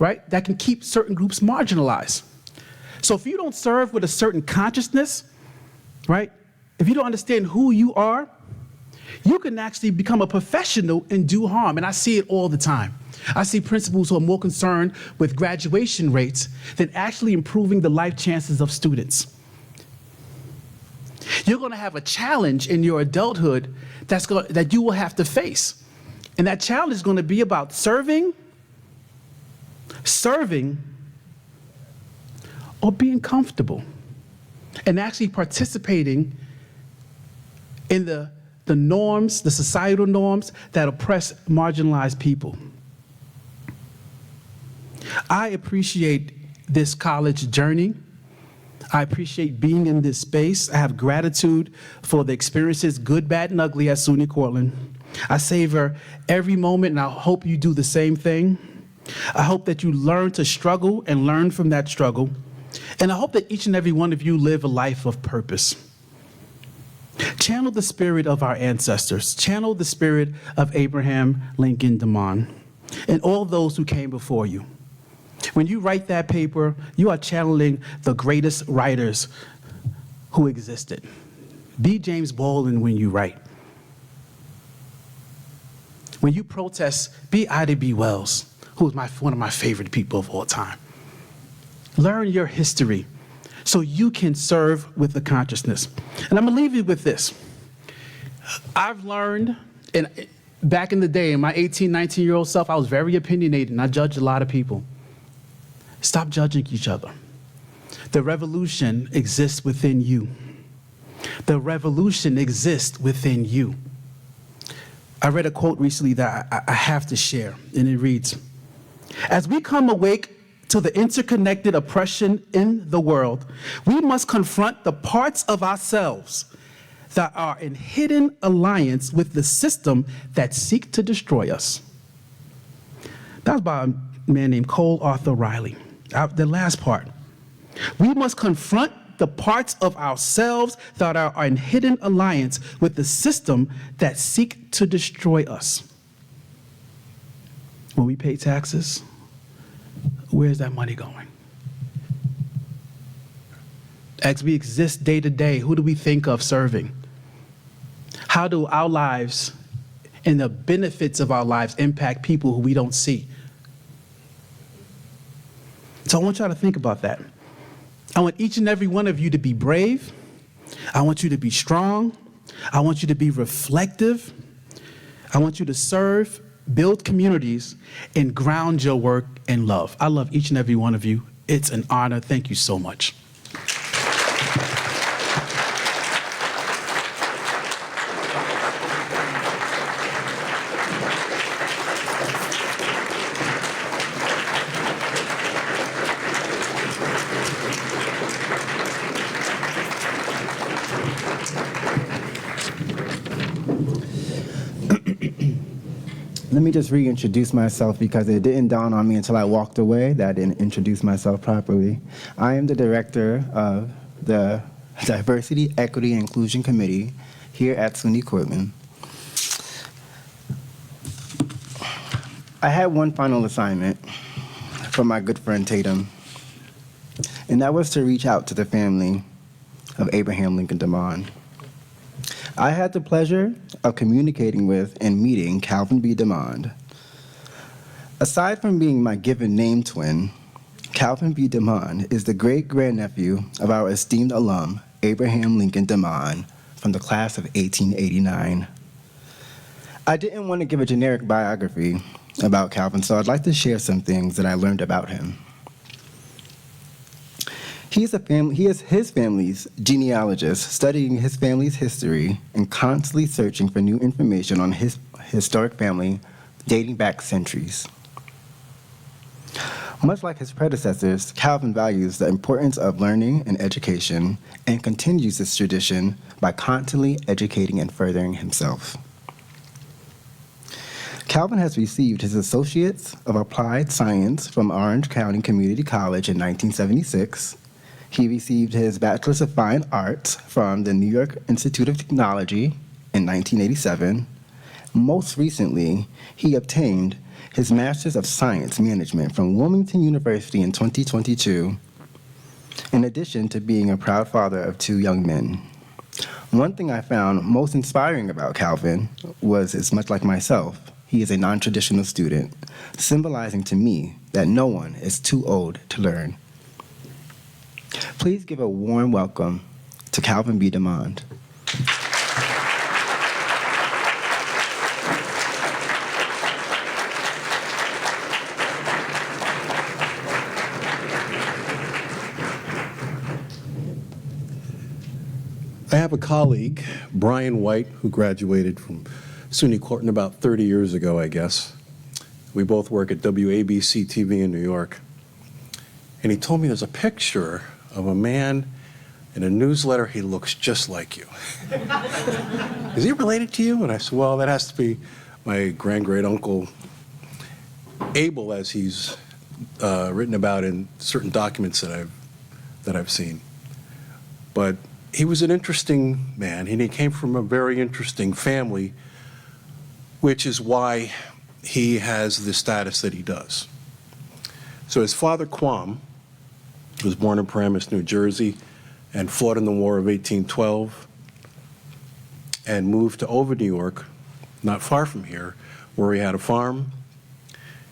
Speaker 12: right, that can keep certain groups marginalized. So if you don't serve with a certain consciousness, right, if you don't understand who you are, you can actually become a professional and do harm. And I see it all the time. I see principals who are more concerned with graduation rates than actually improving the life chances of students. You're going to have a challenge in your adulthood that you will have to face. And that challenge is going to be about serving, or being comfortable and actually participating in the norms, the societal norms that oppress marginalized people. I appreciate this college journey. I appreciate being in this space. I have gratitude for the experiences, good, bad, and ugly, at SUNY Cortland. I savor every moment, and I hope you do the same thing. I hope that you learn to struggle and learn from that struggle. And I hope that each and every one of you live a life of purpose. Channel the spirit of our ancestors. Channel the spirit of Abraham Lincoln DeMond and all those who came before you. When you write that paper, you are channeling the greatest writers who existed. Be James Baldwin when you write. When you protest, be Ida B. Wells, who is one of my favorite people of all time. Learn your history so you can serve with the consciousness. And I'm gonna leave you with this. I've learned, and back in the day, in my 18, 19-year-old self, I was very opinionated and I judged a lot of people. Stop judging each other. The revolution exists within you. The revolution exists within you. I read a quote recently that I have to share, and it reads, "As we come awake to the interconnected oppression in the world, we must confront the parts of ourselves that are in hidden alliance with the system that seek to destroy us." That was by a man named Cole Arthur Riley. The last part. We must confront the parts of ourselves that are in hidden alliance with the system that seek to destroy us. When we pay taxes, where's that money going? As we exist day to day, who do we think of serving? How do our lives and the benefits of our lives impact people who we don't see? So I want y'all to think about that. I want each and every one of you to be brave. I want you to be strong. I want you to be reflective. I want you to serve, build communities, and ground your work in love. I love each and every one of you. It's an honor. Thank you so much.
Speaker 5: Let me just reintroduce myself because it didn't dawn on me until I walked away that I didn't introduce myself properly. I am the director of the Diversity, Equity, and Inclusion Committee here at SUNY Cortland. I had one final assignment from my good friend Tatum, and that was to reach out to the family of Abraham Lincoln DeMond. I had the pleasure of communicating with and meeting Calvin B. DeMond. Aside from being my given name twin, Calvin B. DeMond is the great-grandnephew of our esteemed alum, Abraham Lincoln DeMond, from the class of 1889. I didn't want to give a generic biography about Calvin, so I'd like to share some things that I learned about him. He is his family's genealogist, studying his family's history and constantly searching for new information on his historic family dating back centuries. Much like his predecessors, Calvin values the importance of learning and education and continues this tradition by constantly educating and furthering himself. Calvin has received his Associates of Applied Science from Orange County Community College in 1976. He received his Bachelor's of Fine Arts from the New York Institute of Technology in 1987. Most recently, he obtained his Master's of Science Management from Wilmington University in 2022, in addition to being a proud father of 2 young men. One thing I found most inspiring about Calvin was, as much like myself, he is a non-traditional student, symbolizing to me that no one is too old to learn. Please give a warm welcome to Calvin B. DeMond.
Speaker 13: I have a colleague, Brian White, who graduated from SUNY Cortland about 30 years ago, I guess. We both work at WABC TV in New York. And he told me there's a picture of a man in a newsletter. He looks just like you. Is he related to you? And I said, well, that has to be my great uncle Abel, as he's written about in certain documents that I've seen. But he was an interesting man, and he came from a very interesting family, which is why he has the status that he does. So his father, Quam, was born in Paramus, New Jersey, and fought in the War of 1812, and moved to Over, New York, not far from here, where he had a farm,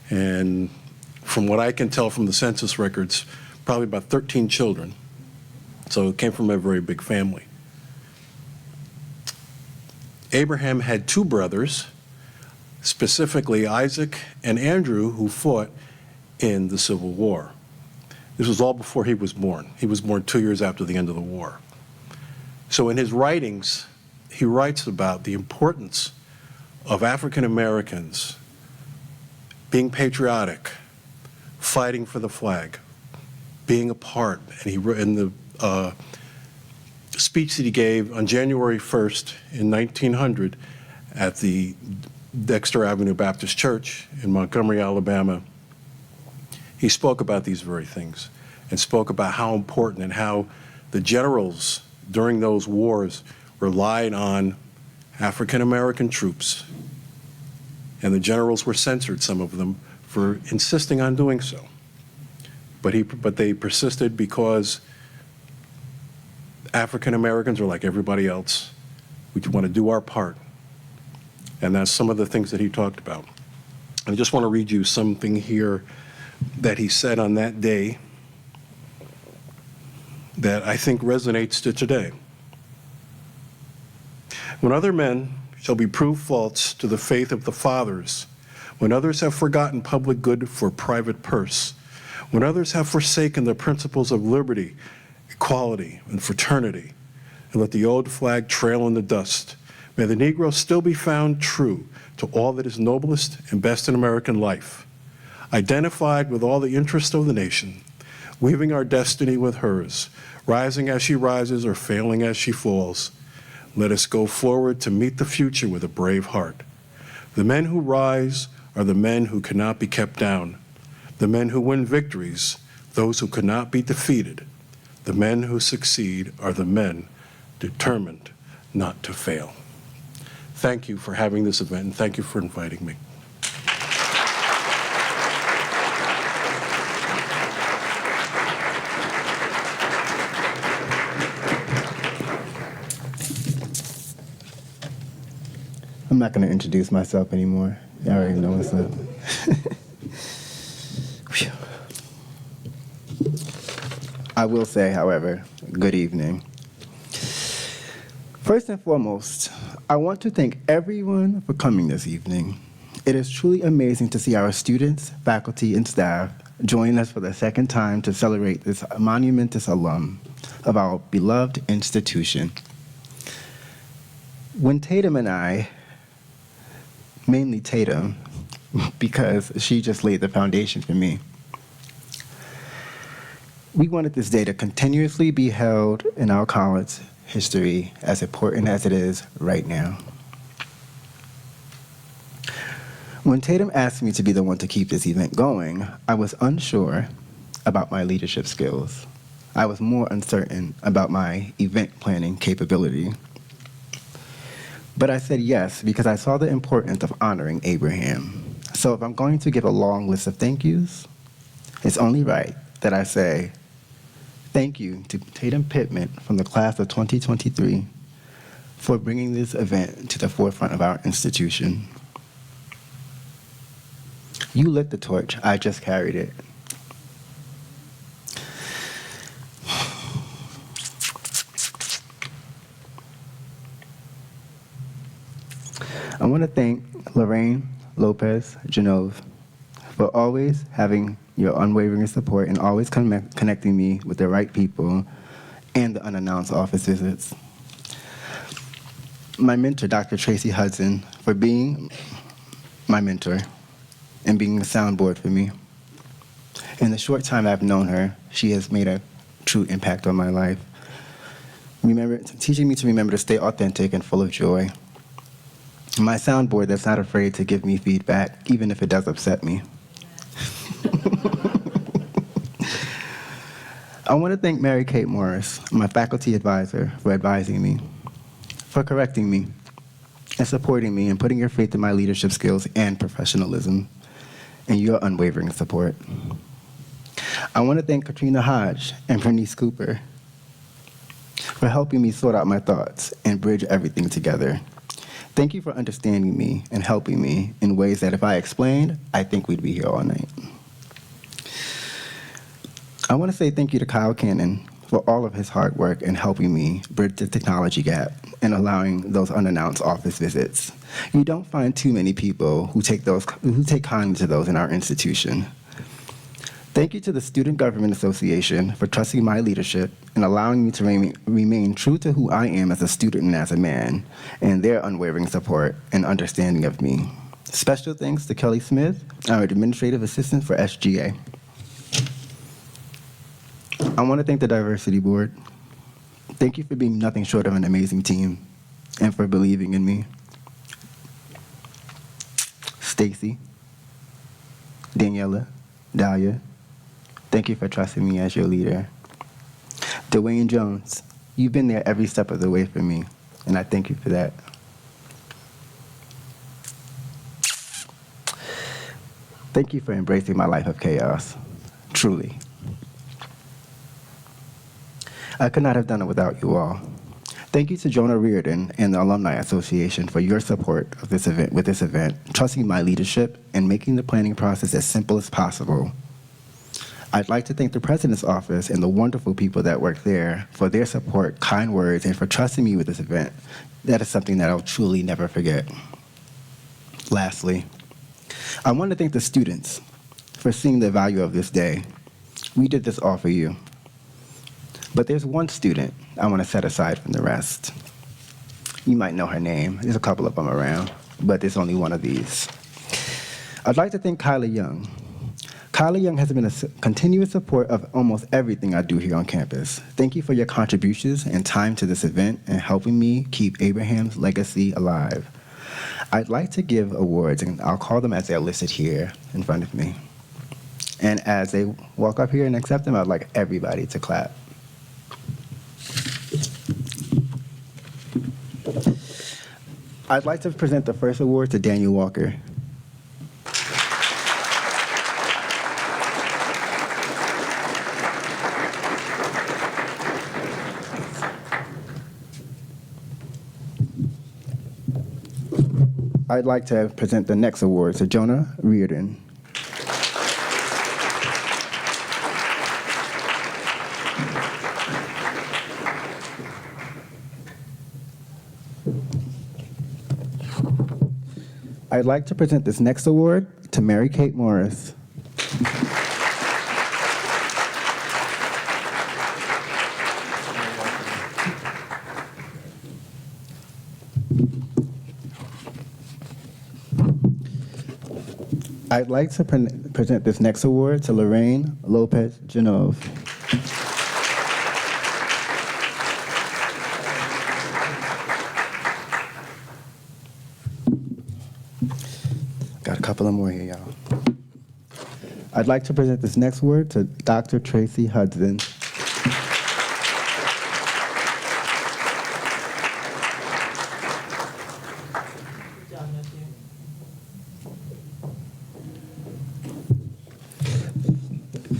Speaker 13: and from what I can tell from the census records, probably about 13 children. So it came from a very big family. Abraham had 2 brothers, specifically Isaac and Andrew, who fought in the Civil War. This was all before he was born. He was born 2 years after the end of the war. So in his writings, he writes about the importance of African Americans being patriotic, fighting for the flag, being a part. And he wrote in the speech that he gave on January 1st in 1900 at the Dexter Avenue Baptist Church in Montgomery, Alabama, he spoke about these very things and spoke about how important and how the generals during those wars relied on African American troops. And the generals were censored, some of them, for insisting on doing so. But they persisted because African Americans are like everybody else. We want to do our part. And that's some of the things that he talked about. I just want to read you something here that he said on that day that I think resonates to today. When other men shall be proved false to the faith of the fathers, when others have forgotten public good for private purse, when others have forsaken the principles of liberty, equality, and fraternity, and let the old flag trail in the dust, may the Negro still be found true to all that is noblest and best in American life, identified with all the interests of the nation, weaving our destiny with hers, rising as she rises or failing as she falls. Let us go forward to meet the future with a brave heart. The men who rise are the men who cannot be kept down, the men who win victories, those who could not be defeated. The men who succeed are the men determined not to fail. Thank you for having this event, and thank you for inviting me.
Speaker 5: I'm not going to introduce myself anymore. I already know what's up. I will say, however, good evening. First and foremost, I want to thank everyone for coming this evening. It is truly amazing to see our students, faculty, and staff join us for the second time to celebrate this monumentous alum of our beloved institution. When Tatum and I, mainly Tatum, because she just laid the foundation for me, we wanted this day to continuously be held in our college history, as important as it is right now. When Tatum asked me to be the one to keep this event going, I was unsure about my leadership skills. I was more uncertain about my event planning capability. But I said yes because I saw the importance of honoring Abraham, So if I'm going to give a long list of thank yous, it's only right that I say thank you to Tatum Pittman from the class of 2023 for bringing this event to the forefront of our institution. You lit the torch, I just carried it. I want to thank Lorraine Lopez Genove for always having your unwavering support and always connecting me with the right people and the unannounced office visits. My mentor, Dr. Tracy Hudson, for being my mentor and being a soundboard for me. In the short time I've known her, she has made a true impact on my life. Teaching me to remember to stay authentic and full of joy. My soundboard that's not afraid to give me feedback, even if it does upset me. I want to thank Mary Kate Morris, my faculty advisor, for advising me, for correcting me, and supporting me and putting your faith in my leadership skills and professionalism, and your unwavering support. I want to thank Katrina Hodge and Bernice Cooper for helping me sort out my thoughts and bridge everything together. Thank you for understanding me and helping me in ways that if I explained, I think we'd be here all night. I want to say thank you to Kyle Cannon for all of his hard work in helping me bridge the technology gap and allowing those unannounced office visits. You don't find too many people who take kindly to those in our institution. Thank you to the Student Government Association for trusting my leadership and allowing me to remain true to who I am as a student and as a man, and their unwavering support and understanding of me. Special thanks to Kelly Smith, our administrative assistant for SGA. I want to thank the Diversity Board. Thank you for being nothing short of an amazing team and for believing in me. Stacy, Daniela, Dahlia, thank you for trusting me as your leader. Dwayne Jones, you've been there every step of the way for me, and I thank you for that. Thank you for embracing my life of chaos, truly. I could not have done it without you all. Thank you to Jonah Reardon and the Alumni Association for your support of this event, trusting my leadership and making the planning process as simple as possible. I'd like to thank the President's Office and the wonderful people that work there for their support, kind words, and for trusting me with this event. That is something that I'll truly never forget. Lastly, I want to thank the students for seeing the value of this day. We did this all for you. But there's one student I want to set aside from the rest. You might know her name. There's a couple of them around, but there's only one of these. I'd like to thank Kyla Young. Kyla Young has been a continuous support of almost everything I do here on campus. Thank you for your contributions and time to this event and helping me keep Abraham's legacy alive. I'd like to give awards, and I'll call them as they're listed here in front of me. And as they walk up here and accept them, I'd like everybody to clap. I'd like to present the first award to Daniel Walker. I'd like to present the next award to Jonah Reardon. I'd like to present this next award to Mary Kate Morris. I'd like to present this next award to Lorraine Lopez Genove. Got a couple of more here, y'all. I'd like to present this next award to Dr. Tracy Hudson.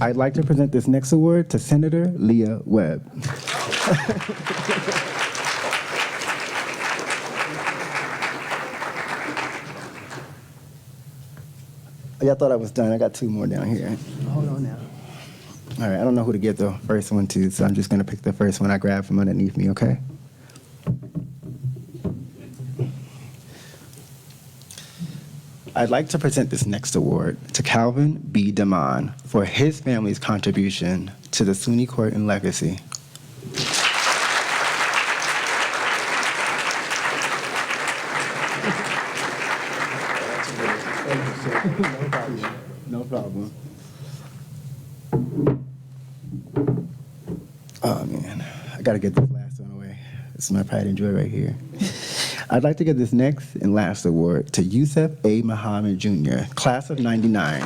Speaker 5: I'd like to present this next award to Senator Leah Webb. Yeah, I thought I was done. I got two more down here. Hold on now. All right, I don't know who to give the first one to, so I'm just going to pick the first one I grabbed from underneath me, okay? I'd like to present this next award to Calvin B. DeMond for his family's contribution to the SUNY Cortland legacy. No problem. Oh man, I gotta get this last one away. This is my pride and joy right here. I'd like to give this next and last award to Yusef A. Muhammad Jr., class of '99.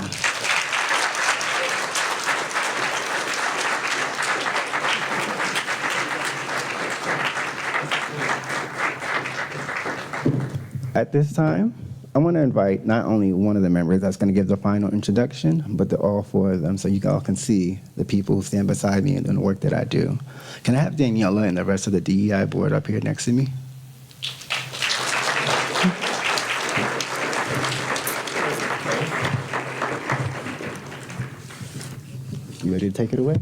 Speaker 5: At this time, I want to invite not only one of the members that's going to give the final introduction, but all four of them so you all can see the people who stand beside me and the work that I do. Can I have Daniela and the rest of the DEI board up here next to me? You ready to take it away?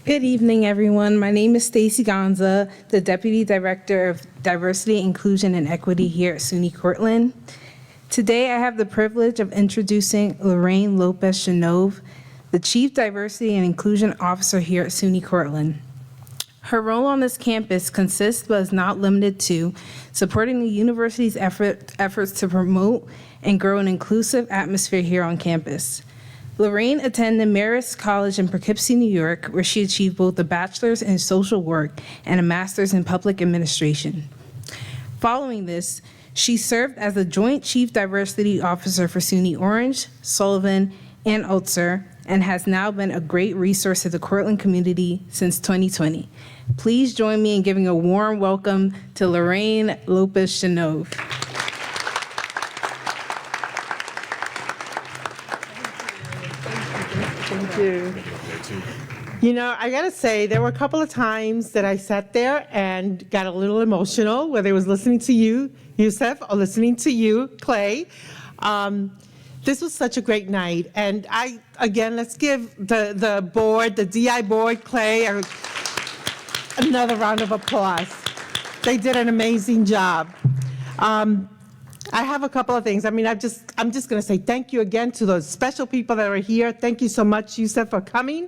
Speaker 14: Good evening, everyone. My name is Stacy Gonza, the Deputy Director of Diversity, Inclusion, and Equity here at SUNY Cortland. Today, I have the privilege of introducing Lorraine Lopez-Chanove, the Chief Diversity and Inclusion Officer here at SUNY Cortland. Her role on this campus consists, but is not limited to, supporting the university's efforts to promote and grow an inclusive atmosphere here on campus. Lorraine attended Marist College in Poughkeepsie, New York, where she achieved both a bachelor's in social work and a master's in public administration. Following this, she served as the Joint Chief Diversity Officer for SUNY Orange, Sullivan, and Ulster, and has now been a great resource to the Cortland community since 2020. Please join me in giving a warm welcome to Lorraine Lopez-Chanove.
Speaker 15: Thank you. You know, I gotta say, there were a couple of times that I sat there and got a little emotional, whether it was listening to you, Yusef, or listening to you, Clay. This was such a great night. And again, let's give the board, the DI board, Clay, another round of applause. They did an amazing job. I have a couple of things. I mean, I'm just going to say thank you again to those special people that are here. Thank you so much, Yusef, for coming.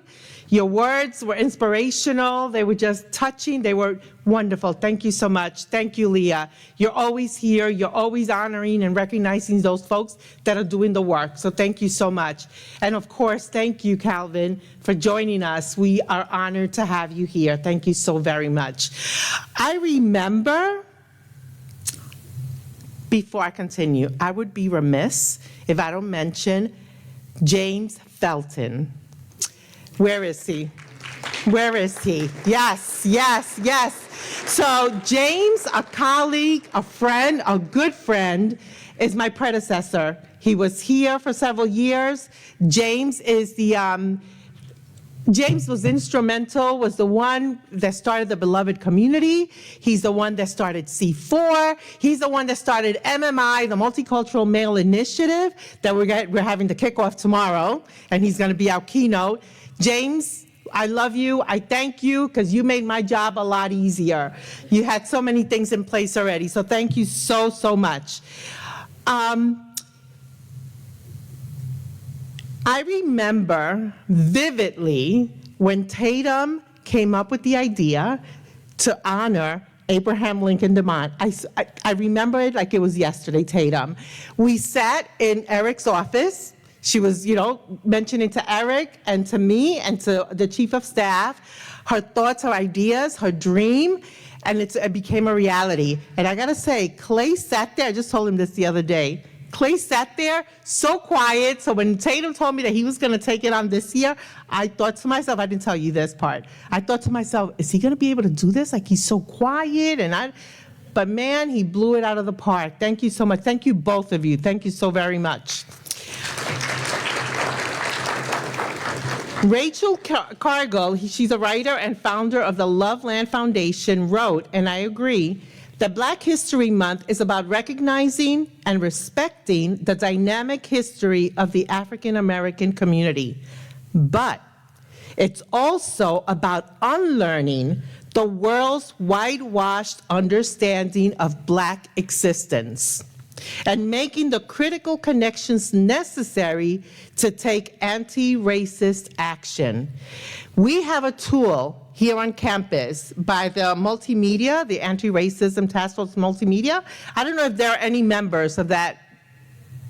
Speaker 15: Your words were inspirational. They were just touching. They were wonderful. Thank you so much. Thank you, Leah. You're always here. You're always honoring and recognizing those folks that are doing the work. So thank you so much. And of course, thank you, Calvin, for joining us. We are honored to have you here. Thank you so very much. I remember, before I continue, I would be remiss if I don't mention James Felton. Where is he? Where is he? Yes, yes, yes. So James, a colleague, a friend, a good friend, is my predecessor. He was here for several years. James was instrumental, was the one that started the Beloved Community. He's the one that started C4. He's the one that started MMI, the Multicultural Male Initiative, that we're having the kickoff tomorrow, and he's gonna be our keynote. James, I love you. I thank you, because you made my job a lot easier. You had so many things in place already, so thank you so, so much. I remember vividly when Tatum came up with the idea to honor Abraham Lincoln DeMond. I remember it like it was yesterday, Tatum. We sat in Eric's office. She was, mentioning to Eric and to me and to the chief of staff, her thoughts, her ideas, her dream, and it became a reality. And I gotta say, Clay sat there, I just told him this the other day, Clay sat there so quiet. So when Tatum told me that he was going to take it on this year, I thought to myself, I didn't tell you this part. I thought to myself, is he going to be able to do this? Like, he's so quiet. But man, he blew it out of the park. Thank you so much. Thank you, both of you. Thank you so very much. Rachel Cargill, she's a writer and founder of the Loveland Foundation, wrote, and I agree, that Black History Month is about recognizing and respecting the dynamic history of the African American community. But it's also about unlearning the world's whitewashed understanding of Black existence and making the critical connections necessary to take anti-racist action. We have a tool here on campus by the multimedia, the Anti-Racism Task Force Multimedia. I don't know if there are any members of that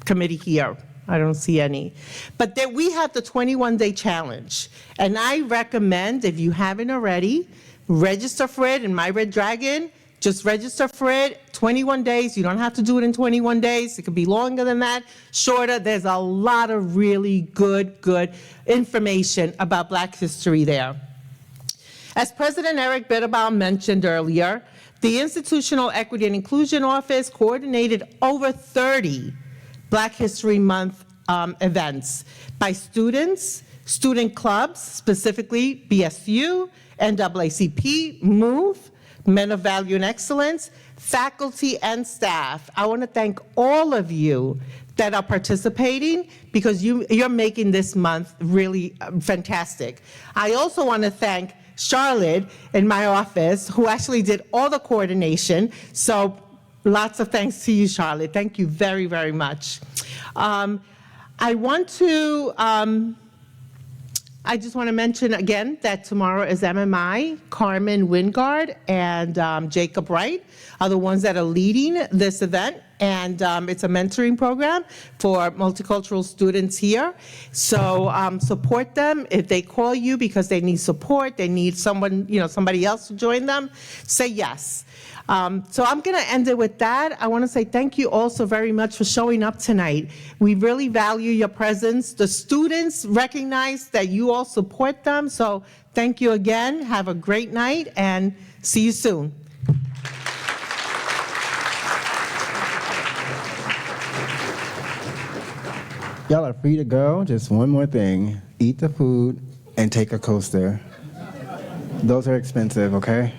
Speaker 15: committee here. I don't see any. But there we have the 21-day challenge. And I recommend, if you haven't already, register for it in My Red Dragon. Just register for it, 21 days. You don't have to do it in 21 days. It could be longer than that, shorter. There's a lot of really good information about Black history there. As President Eric Bitterbaum mentioned earlier, the Institutional Equity and Inclusion Office coordinated over 30 Black History Month events by students, student clubs, specifically BSU, NAACP, MOVE, Men of Value and Excellence, faculty and staff. I want to thank all of you that are participating because you're making this month really fantastic. I also want to thank Charlotte in my office, who actually did all the coordination. So lots of thanks to you, Charlotte. Thank you very, very much. I just want to mention again that tomorrow is MMI. Carmen Wingard and Jacob Wright are the ones that are leading this event. And it's a mentoring program for multicultural students here. So support them. If they call you because they need support, they need someone, somebody else to join them, say yes. So I'm going to end it with that. I want to say thank you also very much for showing up tonight. We really value your presence. The students recognize that you all support them. So thank you again. Have a great night and see you soon.
Speaker 5: Y'all are free to go. Just one more thing. Eat the food and take a coaster. Those are expensive, okay?